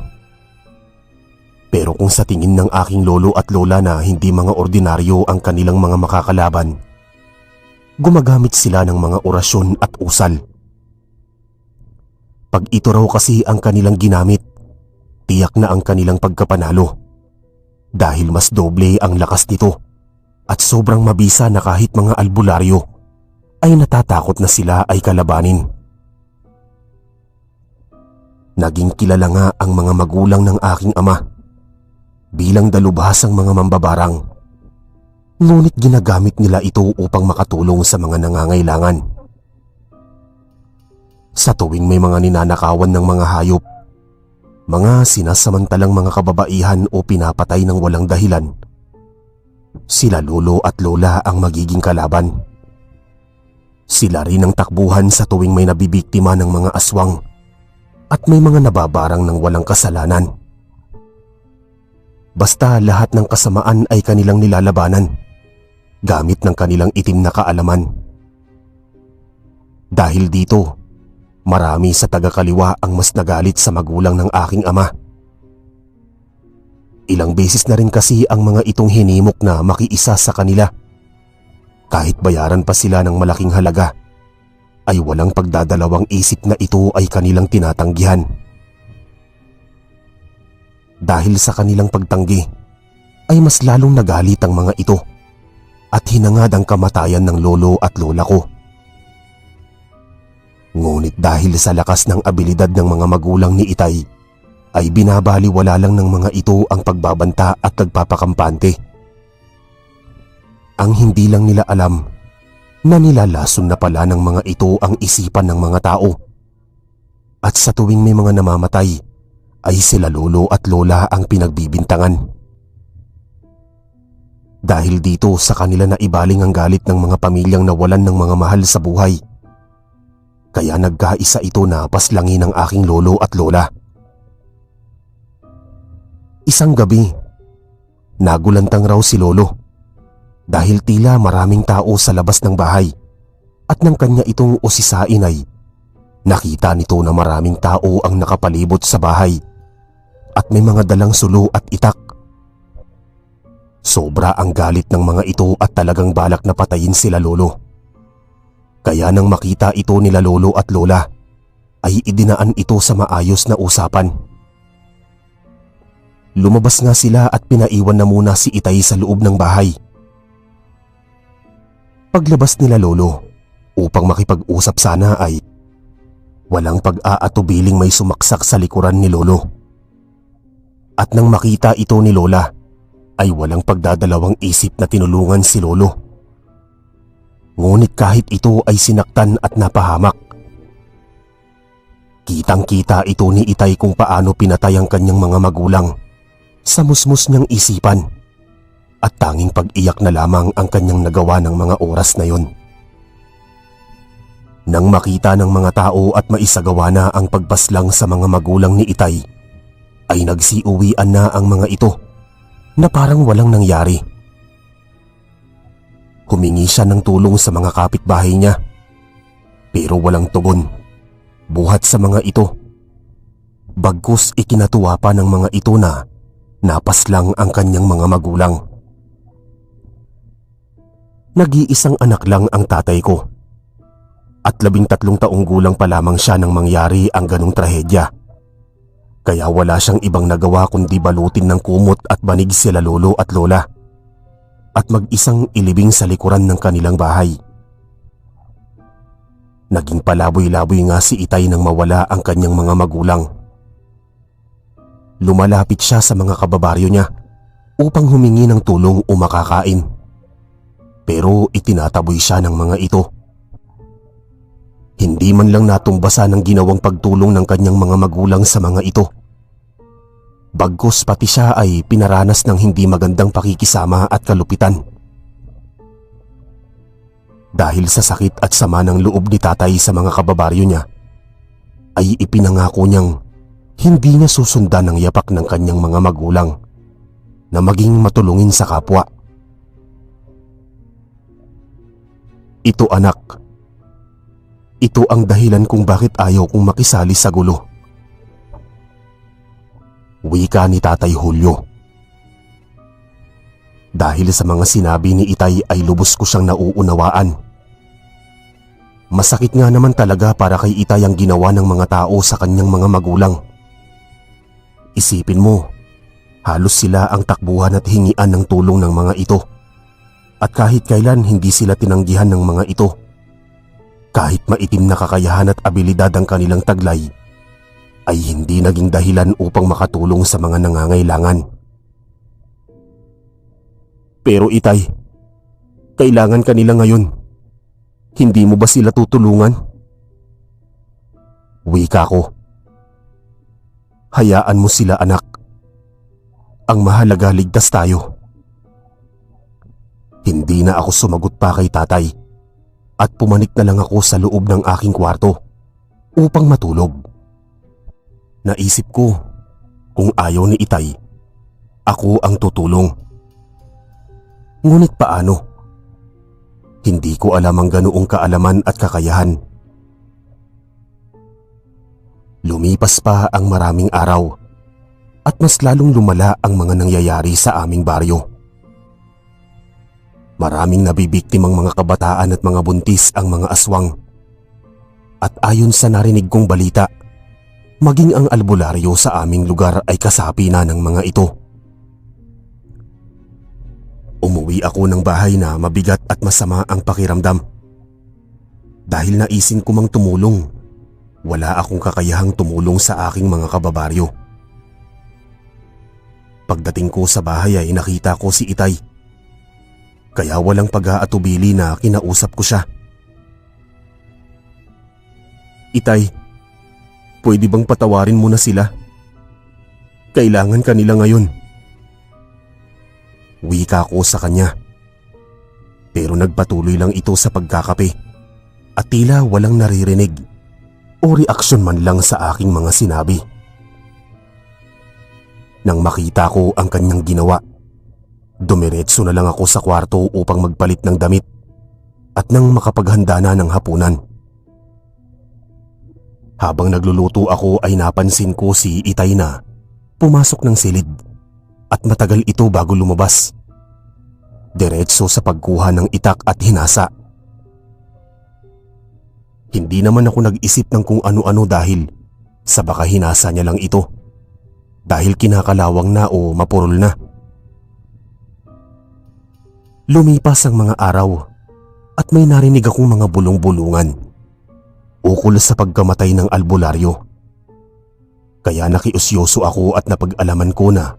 Pero kung sa tingin ng aking lolo at lola na hindi mga ordinaryo ang kanilang mga makakalaban, gumagamit sila ng mga orasyon at usal. Pag ito raw kasi ang kanilang ginamit, tiyak na ang kanilang pagkapanalo dahil mas doble ang lakas nito at sobrang mabisa na kahit mga albularyo ay natatakot na sila ay kalabanin. Naging kilala nga ang mga magulang ng aking ama bilang dalubhasang mga mambabarang, ngunit ginagamit nila ito upang makatulong sa mga nangangailangan. Sa tuwing may mga ninanakawan ng mga hayop, mga sinasamantalang mga kababaihan o pinapatay ng walang dahilan, sila lolo at lola ang magiging kalaban. Sila rin ang takbuhan sa tuwing may nabibiktima ng mga aswang at may mga nababarang ng walang kasalanan. Basta lahat ng kasamaan ay kanilang nilalabanan gamit ng kanilang itim na kaalaman. Dahil dito, marami sa taga-kaliwa ang mas nagalit sa magulang ng aking ama. Ilang beses na rin kasi ang mga itong hinimok na makiisa sa kanila. Kahit bayaran pa sila ng malaking halaga, ay walang pagdadalawang isip na ito ay kanilang tinatanggihan. Dahil sa kanilang pagtanggi, ay mas lalong nagalit ang mga ito at hinangad ang kamatayan ng lolo at lola ko. Ngunit dahil sa lakas ng abilidad ng mga magulang ni Itay, ay binabaliwala lang ng mga ito ang pagbabanta at nagpapakampante. Ang hindi lang nila alam na nilalason na pala ng mga ito ang isipan ng mga tao. At sa tuwing may mga namamatay, ay sila lolo at lola ang pinagbibintangan. Dahil dito sa kanila na ibaling ang galit ng mga pamilyang nawalan ng mga mahal sa buhay. Kaya nagkaisa ito na paslangin ng aking lolo at lola. Isang gabi, nagulantang raw si lolo dahil tila maraming tao sa labas ng bahay at nang kanya itong usisain ay nakita nito na maraming tao ang nakapalibot sa bahay at may mga dalang sulo at itak. Sobra ang galit ng mga ito at talagang balak na patayin sila lolo. Kaya nang makita ito nila lolo at lola, ay idinaan ito sa maayos na usapan. Lumabas nga sila at pinaiwan na muna si Itay sa loob ng bahay. Paglabas nila lolo, upang makipag-usap sana ay walang pag-aatubiling may sumaksak sa likuran ni lolo. At nang makita ito ni lola, ay walang pagdadalawang isip na tinulungan si lolo. Ngunit kahit ito ay sinaktan at napahamak, kitang-kita ito ni Itay kung paano pinatay ang kanyang mga magulang sa musmus niyang isipan at tanging pag-iyak na lamang ang kanyang nagawa ng mga oras na yon. Nang makita ng mga tao at maisagawa na ang pagpaslang sa mga magulang ni Itay, ay nagsiuwian na ang mga ito na parang walang nangyari. Humingi siya ng tulong sa mga kapitbahay niya, pero walang tugon buhat sa mga ito. Bagkus ikinatuwa pa ng mga ito na napaslang ang kanyang mga magulang. Nag-iisang anak lang ang tatay ko at 13 taong gulang pa lamang siya nang mangyari ang ganong trahedya. Kaya wala siyang ibang nagawa kundi balutin ng kumot at banig sila lolo at lola at mag-isang ilibing sa likuran ng kanilang bahay. Naging palaboy-laboy nga si Itay nang mawala ang kanyang mga magulang. Lumalapit siya sa mga kababaryo niya upang humingi ng tulong o makakain. Pero itinataboy siya ng mga ito. Hindi man lang natumbasa ng ginawang pagtulong ng kanyang mga magulang sa mga ito. Bagkus pati siya ay pinaranas ng hindi magandang pakikisama at kalupitan. Dahil sa sakit at sama ng loob ni tatay sa mga kababaryo niya, ay ipinangako niyang hindi niya susundan ang yapak ng kanyang mga magulang na maging matulungin sa kapwa. Ito anak, ito ang dahilan kung bakit ayaw kong makisali sa gulo. Wika ni Tatay Julio. Dahil sa mga sinabi ni Itay ay lubos ko siyang nauunawaan. Masakit nga naman talaga para kay Itay ang ginawa ng mga tao sa kanyang mga magulang. Isipin mo, halos sila ang takbuhan at hingian ng tulong ng mga ito. At kahit kailan hindi sila tinanggihan ng mga ito. Kahit maitim na kakayahan at abilidad ang kanilang taglay, ay hindi naging dahilan upang makatulong sa mga nangangailangan. Pero Itay, kailangan kanila ngayon. Hindi mo ba sila tutulungan? Wika ko. Hayaan mo sila anak. Ang mahalaga ligtas tayo. Hindi na ako sumagot pa kay tatay at pumanik na lang ako sa loob ng aking kwarto upang matulog. Naisip ko, kung ayaw ni Itay, ako ang tutulong. Ngunit paano? Hindi ko alam ang ganoong kaalaman at kakayahan. Lumipas pa ang maraming araw at mas lalong lumala ang mga nangyayari sa aming baryo. Maraming nabibiktimang mga kabataan at mga buntis ang mga aswang. At ayon sa narinig kong balita, maging ang albularyo sa aming lugar ay kasapi na ng mga ito. Umuwi ako ng bahay na mabigat at masama ang pakiramdam. Dahil naisin ko mang tumulong, wala akong kakayahang tumulong sa aking mga kababaryo. Pagdating ko sa bahay ay nakita ko si Itay. Kaya walang pag-aatubili na kinausap ko siya. Itay, pwede bang patawarin mo na sila? Kailangan ka nila ngayon. Wika ko sa kanya. Pero nagpatuloy lang ito sa pagkakape at tila walang naririnig o reaksyon man lang sa aking mga sinabi. Nang makita ko ang kanyang ginawa, dumiretso na lang ako sa kwarto upang magpalit ng damit at nang makapaghanda na ng hapunan. Habang nagluluto ako ay napansin ko si Itay na pumasok ng silid at matagal ito bago lumabas. Diretso sa pagkuha ng itak at hinasa. Hindi naman ako nag-isip ng kung ano-ano dahil sa baka hinasa niya lang ito dahil kinakalawang na o mapurol na. Lumipas ang mga araw at may narinig akong mga bulong-bulungan ukol sa pagkamatay ng albularyo. Kaya nakiusyoso ako at napag-alaman ko na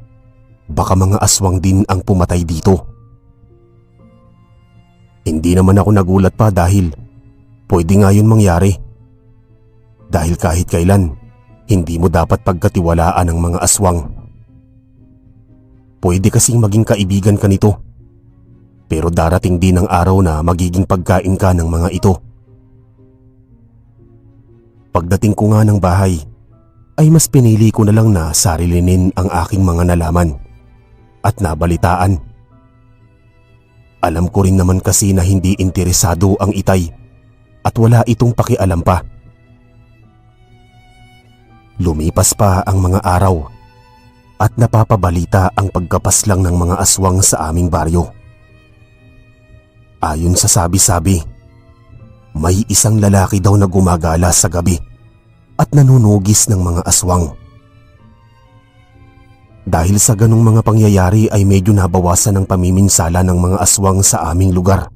baka mga aswang din ang pumatay dito. Hindi naman ako nagulat pa dahil pwede nga yun mangyari. Dahil kahit kailan, hindi mo dapat pagkatiwalaan ang mga aswang. Pwede kasing maging kaibigan ka nito. Pero darating din ang araw na magiging pagkain ka ng mga ito. Pagdating ko nga ng bahay, ay mas pinili ko na lang na sarilinin ang aking mga nalaman at nabalitaan. Alam ko rin naman kasi na hindi interesado ang Itay at wala itong pakialam pa. Lumipas pa ang mga araw at napapabalita ang pagkapaslang ng mga aswang sa aming baryo. Ayon sa sabi-sabi, may isang lalaki daw na gumagala sa gabi at nanunugis ng mga aswang. Dahil sa ganong mga pangyayari ay medyo nabawasan ang pamiminsala ng mga aswang sa aming lugar.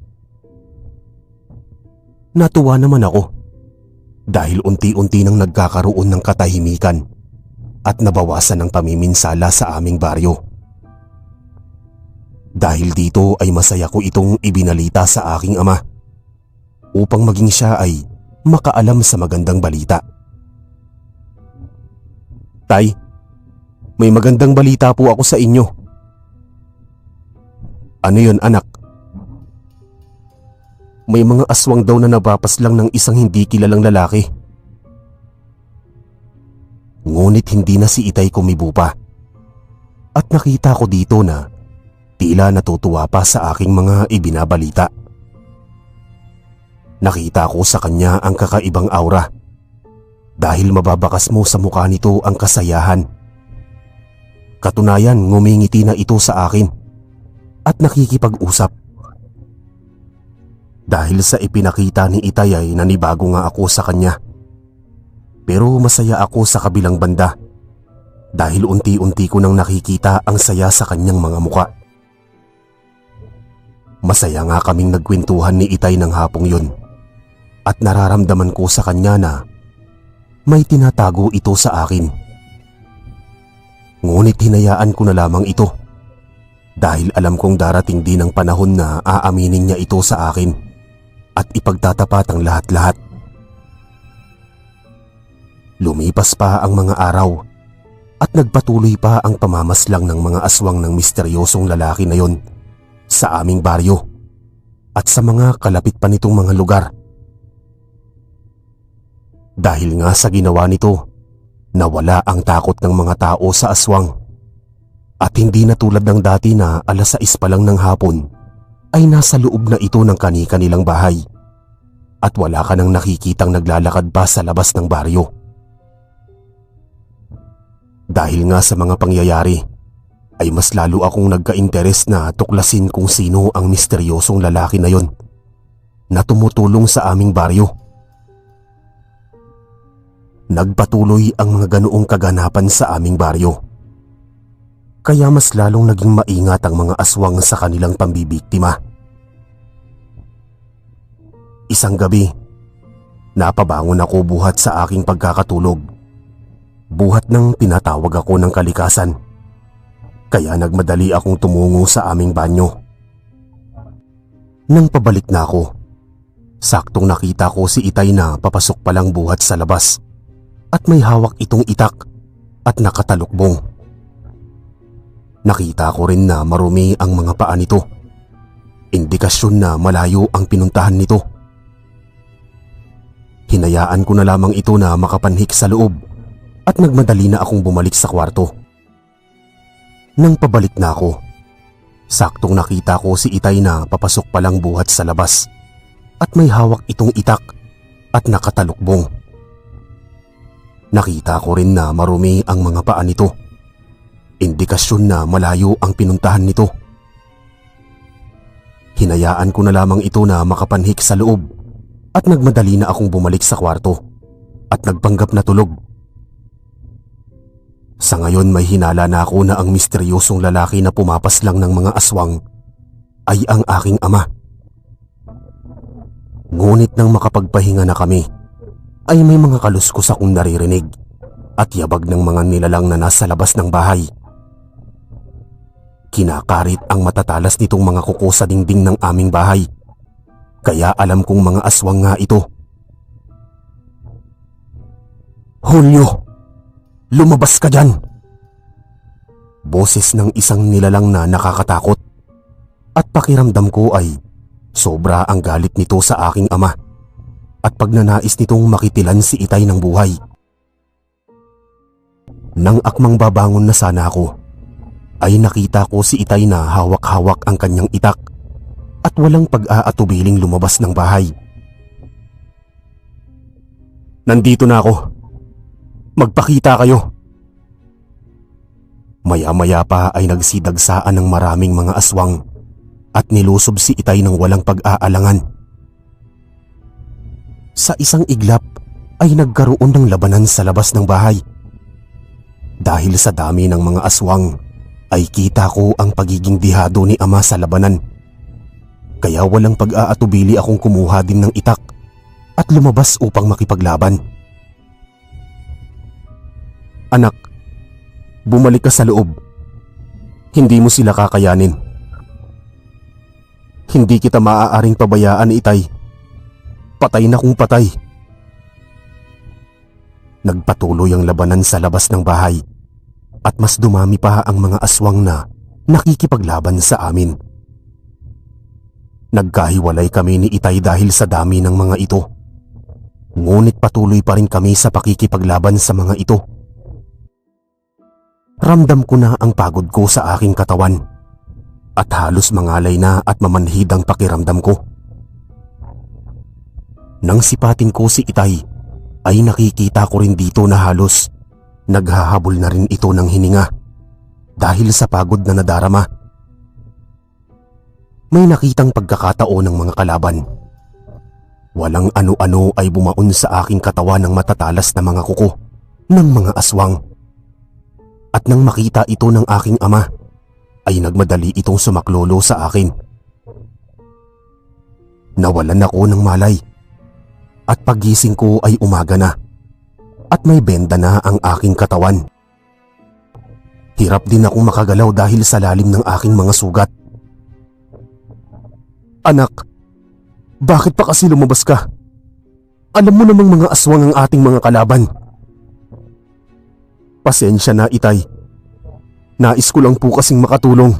Natuwa naman ako dahil unti-unti nang nagkakaroon ng katahimikan at nabawasan ang pamiminsala sa aming baryo. Dahil dito ay masaya ko itong ibinalita sa aking ama upang maging siya ay makaalam sa magandang balita. Tay, may magandang balita po ako sa inyo. Ano yun, anak? May mga aswang daw na nabapaslang ng isang hindi kilalang lalaki. Ngunit hindi na si Itay kumibo pa. At nakita ko dito na tila natutuwa pa sa aking mga ibinabalita. Nakita ko sa kanya ang kakaibang aura dahil mababakas mo sa mukha nito ang kasayahan. Katunayan, ngumingiti na ito sa akin at nakikipag-usap. Dahil sa ipinakita ni Itay ay nanibago nga ako sa kanya. Pero masaya ako sa kabilang banda dahil unti-unti ko nang nakikita ang saya sa kanyang mga muka. Masaya nga kaming nagkwentuhan ni Itay ng hapong yun at nararamdaman ko sa kanya na may tinatago ito sa akin. Ngunit hinayaan ko na lamang ito dahil alam kong darating din ang panahon na aaminin niya ito sa akin at ipagtatapat ang lahat-lahat. Lumipas pa ang mga araw at nagpatuloy pa ang pamamaslang ng mga aswang ng misteryosong lalaki na yon sa aming baryo at sa mga kalapit pa nitong mga lugar. Dahil nga sa ginawa nito, Nawala ang takot ng mga tao sa aswang at hindi na tulad ng dati na 6:00 pa lang ng hapon ay nasa loob na ito ng kani-kanilang bahay at wala ka nang nakikitang naglalakad pa sa labas ng baryo. Dahil nga sa mga pangyayari ay mas lalo akong nagka-interes na tuklasin kung sino ang misteryosong lalaki na yon na tumutulong sa aming baryo. Nagpatuloy ang mga ganoong kaganapan sa aming baryo. Kaya mas lalong naging maingat ang mga aswang sa kanilang pambibiktima. Isang gabi, napabangon ako buhat sa aking pagkakatulog. Buhat ng tinatawag ako ng kalikasan. Kaya nagmadali akong tumungo sa aming banyo. Nang pabalik na ako, saktong nakita ko si Itay na papasok pa lang buhat sa labas at may hawak itong itak at nakatalukbong. Nakita ko rin na marumi ang mga paa nito. Indikasyon na malayo ang pinuntahan nito. Hinayaan ko na lamang ito na makapanhik sa loob at nagmadali na akong bumalik sa kwarto. Nang pabalik na ako, saktong nakita ko si Itay na papasok pa lang buhat sa labas at may hawak itong itak at nakatalukbong. Nakita ko rin na marumi ang mga paa nito. Indikasyon na malayo ang pinuntahan nito. Hinayaan ko na lamang ito na makapanhik sa loob at nagmadali na akong bumalik sa kwarto at nagpanggap na tulog. Sa ngayon may hinala na ako na ang misteryosong lalaki na pumapas lang ng mga aswang ay ang aking ama. Ngunit nang makapagpahinga na kami, ay may mga kaluskos akong naririnig at yabag ng mga nilalang na nasa labas ng bahay. Kinakarit ang matatalas nitong mga kuko sa dingding ng aming bahay, kaya alam kong mga aswang nga ito. "Hulyo, lumabas ka dyan!" Boses ng isang nilalang na nakakatakot at pakiramdam ko ay sobra ang galit nito sa aking ama at pagnanais nitong makitilan si Itay ng buhay. Nang akmang babangon na sana ako, ay nakita ko si Itay na hawak-hawak ang kanyang itak at walang pag-aatubiling lumabas ng bahay. "Nandito na ako. Magpakita kayo." Maya-maya pa ay nagsidagsaan ng maraming mga aswang at nilusob si Itay ng walang pag-aalangan. Sa isang iglap ay nagkaroon ng labanan sa labas ng bahay. Dahil sa dami ng mga aswang ay kita ko ang pagiging dihado ni ama sa labanan. Kaya walang pag-aatubili akong kumuha din ng itak at lumabas upang makipaglaban. "Anak, bumalik ka sa loob. Hindi mo sila kakayanin. Hindi kita maaaring pabayaan, Itay. Patay na kung patay." Nagpatuloy ang labanan sa labas ng bahay at mas dumami pa ang mga aswang na nakikipaglaban sa amin. Nagkahiwalay kami ni Itay dahil sa dami ng mga ito. Ngunit patuloy pa rin kami sa pakikipaglaban sa mga ito. Ramdam ko na ang pagod ko sa aking katawan at halos mangalay na at mamanhid ang pakiramdam ko. Nang sipatin ko si Itay, ay nakikita ko rin dito na halos naghahabol na rin ito ng hininga dahil sa pagod na nadarama. May nakitang pagkakataon ng mga kalaban. Walang ano-ano ay bumaon sa aking katawan ng matatalas na mga kuko ng mga aswang. At nang makita ito ng aking ama, ay nagmadali itong sumaklolo sa akin. Nawalan ako ng malay. At paggising ko ay umaga na at may benda na ang aking katawan. Hirap din akong makagalaw dahil sa lalim ng aking mga sugat. "Anak, bakit pa kasi lumabas ka? Alam mo namang mga aswang ang ating mga kalaban." "Pasensya na, Itay. Nais ko lang po kasing makatulong."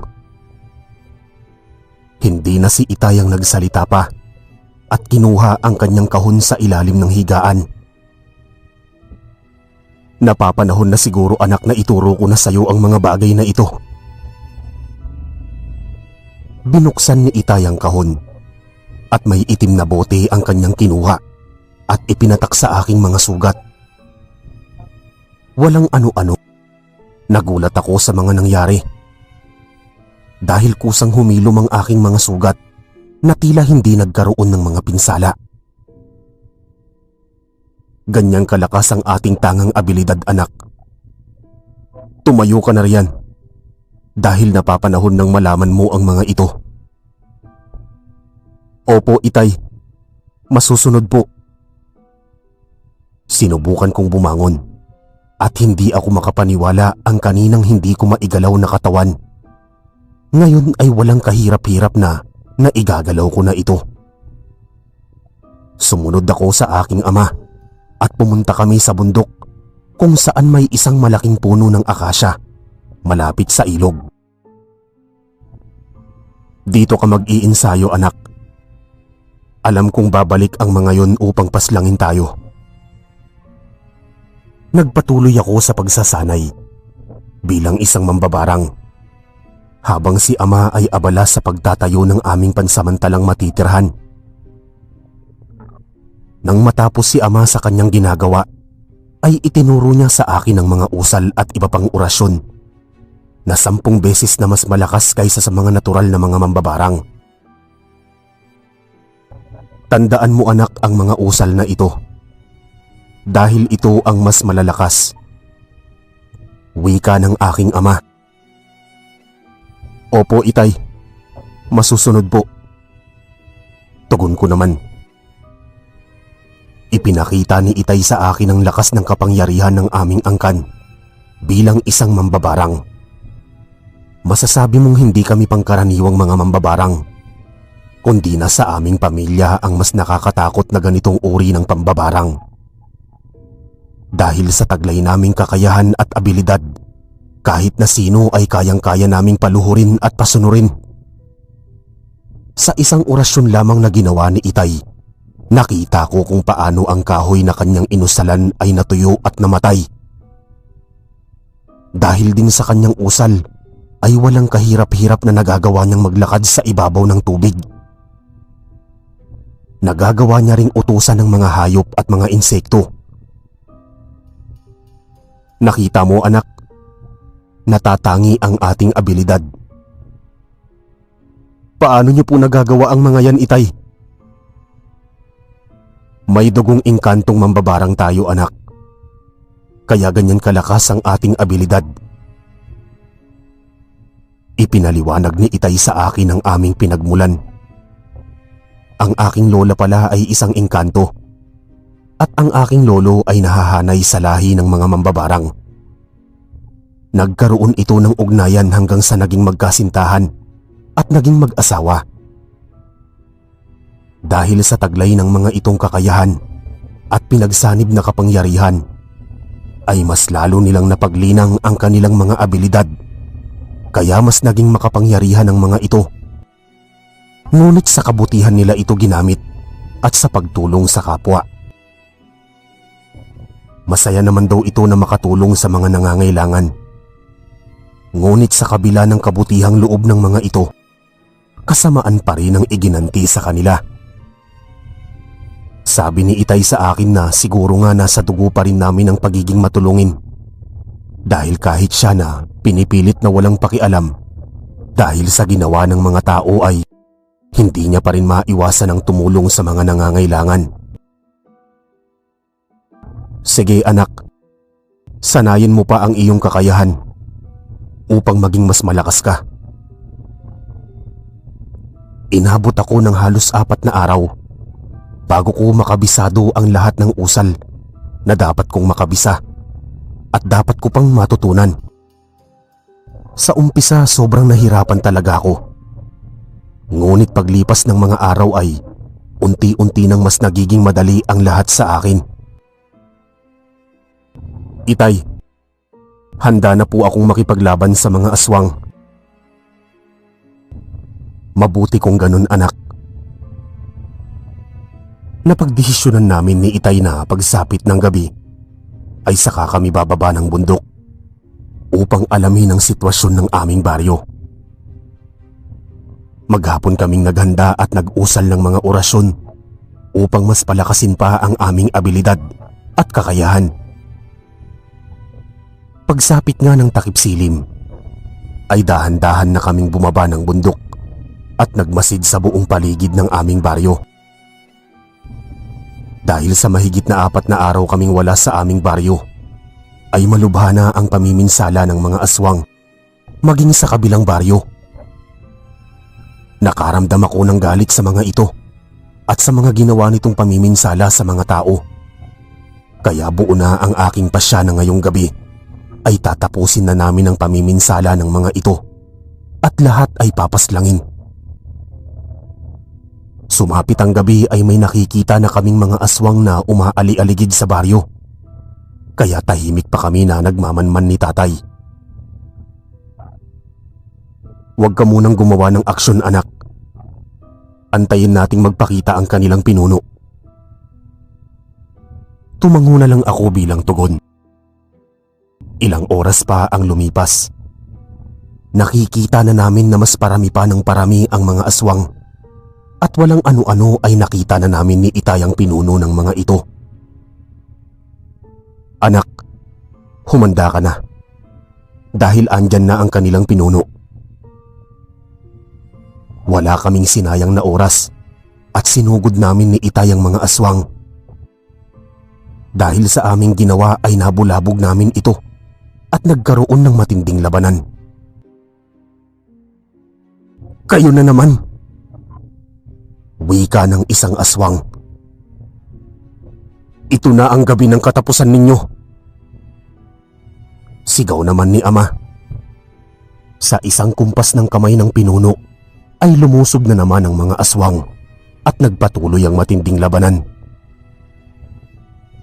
Hindi na si Itay ang nagsalita pa at kinuha ang kanyang kahon sa ilalim ng higaan. Napapanahon na siguro anak na ituro ko na sa'yo ang mga bagay na ito. Binuksan ni Itay ang kahon at may itim na bote ang kanyang kinuha at ipinatak sa aking mga sugat. Walang ano-ano. Nagulat ako sa mga nangyari. Dahil kusang humilom ang aking mga sugat na tila hindi nagkaroon ng mga pinsala. Ganyang kalakas ang ating tangang abilidad, anak. Tumayo ka na riyan dahil napapanahon ng malaman mo ang mga ito. Opo, Itay. Masusunod po. Sinubukan kong bumangon at hindi ako makapaniwala ang kaninang hindi ko maigalaw na katawan. Ngayon ay walang kahirap-hirap na igagalaw ko na ito. Sumunod ako sa aking ama at pumunta kami sa bundok kung saan may isang malaking puno ng akasya malapit sa ilog. Dito ka mag-iinsayo, anak. Alam kong babalik ang mga yon upang paslangin tayo. Nagpatuloy ako sa pagsasanay bilang isang mambabarang habang si ama ay abala sa pagtatayo ng aming pansamantalang matitirhan. Nang matapos si ama sa kanyang ginagawa, ay itinuro niya sa akin ang mga usal at iba pang orasyon na 10 beses na mas malakas kaysa sa mga natural na mga mambabarang. Tandaan mo, anak, ang mga usal na ito dahil ito ang mas malalakas. Wika ng aking ama. Opo, Itay. Masusunod po. Tugon ko naman. Ipinakita ni Itay sa akin ang lakas ng kapangyarihan ng aming angkan bilang isang mambabarang. Masasabi mong hindi kami pangkaraniwang mga mambabarang, kundi na sa aming pamilya ang mas nakakatakot na ganitong uri ng pambabarang. Dahil sa taglay naming kakayahan at abilidad, kahit na sino ay kayang-kaya naming paluhurin at pasunurin. Sa isang orasyon lamang na ginawa ni Itay, nakita ko kung paano ang kahoy na kanyang inusalan ay natuyo at namatay. Dahil din sa kanyang usal, ay walang kahirap-hirap na nagagawa niyang maglakad sa ibabaw ng tubig. Nagagawa niya ring utusan ng mga hayop at mga insekto. Nakita mo, anak, natatangi ang ating abilidad. Paano niyo po nagagawa ang mga yan, Itay? May dugong engkantong mambabarang tayo, anak. Kaya ganyan kalakas ang ating abilidad. Ipinaliwanag ni Itay sa akin ang aming pinagmulan. Ang aking lola pala ay isang engkanto at ang aking lolo ay nahahanay sa lahi ng mga mambabarang. Nagkaroon ito ng ugnayan hanggang sa naging magkasintahan at naging mag-asawa. Dahil sa taglay ng mga itong kakayahan at pinagsanib na kapangyarihan, ay mas lalo nilang napaglinang ang kanilang mga abilidad, kaya mas naging makapangyarihan ang mga ito. Ngunit sa kabutihan nila ito ginamit at sa pagtulong sa kapwa. Masaya naman daw ito na makatulong sa mga nangangailangan. Ngunit sa kabila ng kabutihang loob ng mga ito, kasamaan pa rin ang iginanti sa kanila. Sabi ni Itay sa akin na siguro nga nasa dugo pa rin namin ang pagiging matulungin. Dahil kahit siya na pinipilit na walang pakialam dahil sa ginawa ng mga tao ay hindi niya pa rin maiwasan ang tumulong sa mga nangangailangan. Sige, anak, sanayin mo pa ang iyong kakayahan upang maging mas malakas ka. Inabot ako ng halos 4 na araw bago ko makabisado ang lahat ng usal na dapat kong makabisa at dapat ko pang matutunan. Sa umpisa sobrang nahirapan talaga ako. Ngunit paglipas ng mga araw ay unti-unti nang mas nagiging madali ang lahat sa akin. Itay, handa na po akong makipaglaban sa mga aswang. Mabuti kung ganun, anak. Napagdesisyonan namin ni Itay na pagsapit ng gabi ay saka kami bababa ng bundok upang alamin ang sitwasyon ng aming baryo. Maghapon kaming naghanda at nag-usal ng mga orasyon upang mas palakasin pa ang aming abilidad at kakayahan. Pagsapit nga ng takip silim, ay dahan-dahan na kaming bumaba ng bundok at nagmasid sa buong paligid ng aming baryo. Dahil sa mahigit na 4 na araw kaming wala sa aming baryo, ay malubha na ang pamiminsala ng mga aswang maging sa kabilang baryo. Nakaramdam ako ng galit sa mga ito at sa mga ginawa nitong pamiminsala sa mga tao. Kaya buo na ang aking pasya na ngayong gabi ay tatapusin na namin ang pamiminsala ng mga ito at lahat ay papaslangin. Sumapit ang gabi ay may nakikita na kaming mga aswang na umaali-aligid sa baryo. Kaya tahimik pa kami na nagmamanman ni tatay. "Huwag ka munang gumawa ng aksyon, anak. Antayin nating magpakita ang kanilang pinuno." Tumango na lang ako bilang tugon. Ilang oras pa ang lumipas. Nakikita na namin na mas parami pa ng parami ang mga aswang at walang ano-ano ay nakita na namin ni Itay ang pinuno ng mga ito. "Anak, humanda ka na. Dahil andyan na ang kanilang pinuno." Wala kaming sinayang na oras at sinugod namin ni Itay ang mga aswang. Dahil sa aming ginawa ay nabulabog namin ito at nagkaroon ng matinding labanan. "Kayo na naman!" wika ng isang aswang. "Ito na ang gabi ng katapusan ninyo!" sigaw naman ni ama. Sa isang kumpas ng kamay ng pinuno ay lumusob na naman ang mga aswang at nagpatuloy ang matinding labanan.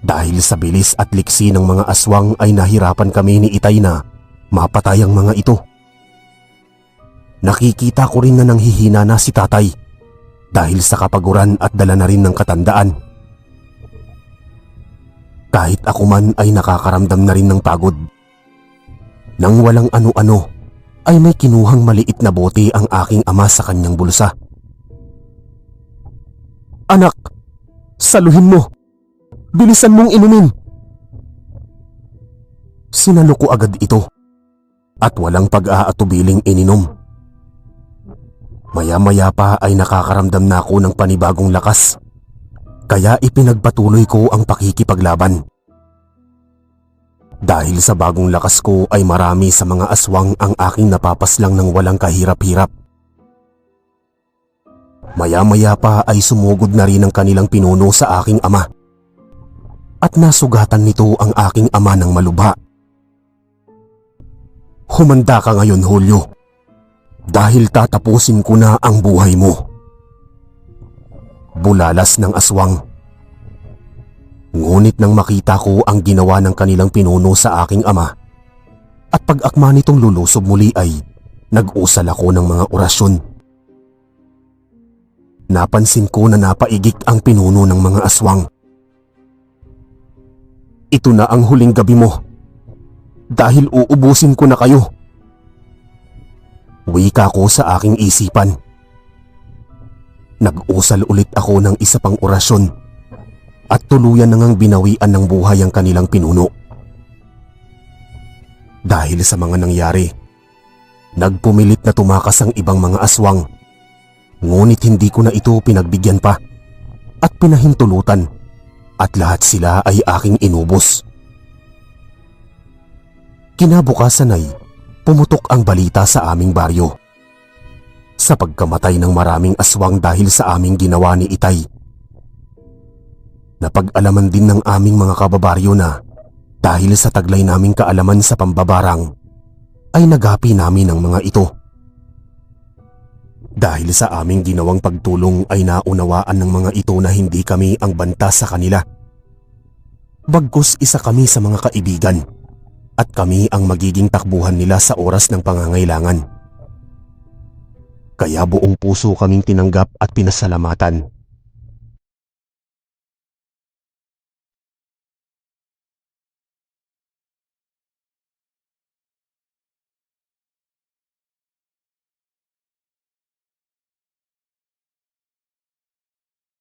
Dahil sa bilis at liksi ng mga aswang ay nahirapan kami ni Itay na mapatay ang mga ito. Nakikita ko rin na nanghihina na si tatay dahil sa kapaguran at dala na rin ng katandaan. Kahit ako man ay nakakaramdam na rin ng pagod. Nang walang ano-ano ay may kinuhang maliit na bote ang aking ama sa kanyang bulsa. "Anak, saluhin mo! Bilisan mong inumin!" Sinalo ko agad ito at walang pag-aatubiling ininom. Maya-maya pa ay nakakaramdam na ako ng panibagong lakas, kaya ipinagpatuloy ko ang pakikipaglaban. Dahil sa bagong lakas ko ay marami sa mga aswang ang aking napapaslang ng walang kahirap-hirap. Maya-maya pa ay sumugod na rin ang kanilang pinuno sa aking ama at nasugatan nito ang aking ama ng malubha. "Humanda ka ngayon, Julio, dahil tatapusin ko na ang buhay mo." Bulalas ng aswang. Ngunit nang makita ko ang ginawa ng kanilang pinuno sa aking ama at pag-akma nitong lulusob muli ay nag-usal ako ng mga orasyon. Napansin ko na napaigik ang pinuno ng mga aswang. "Ito na ang huling gabi mo dahil uubusin ko na kayo," wika ko sa aking isipan. Nag-usal ulit ako ng isa pang orasyon at tuluyan na ngang binawian ng buhay ang kanilang pinuno. Dahil sa mga nangyari, nagpumilit na tumakas ang ibang mga aswang, ngunit hindi ko na ito pinagbigyan pa at pinahintulutan at lahat sila ay aking inubos. Kinabukasan ay pumutok ang balita sa aming baryo sa pagkamatay ng maraming aswang dahil sa aming ginawa ni Itay. Napag-alaman din ng aming mga kababaryo na dahil sa taglay naming kaalaman sa pambabarang ay nagapi namin ang mga ito. Dahil sa aming ginawang pagtulong ay naunawaan ng mga ito na hindi kami ang banta sa kanila. Bagkus isa kami sa mga kaibigan at kami ang magiging takbuhan nila sa oras ng pangangailangan. Kaya buong puso kaming tinanggap at pinasalamatan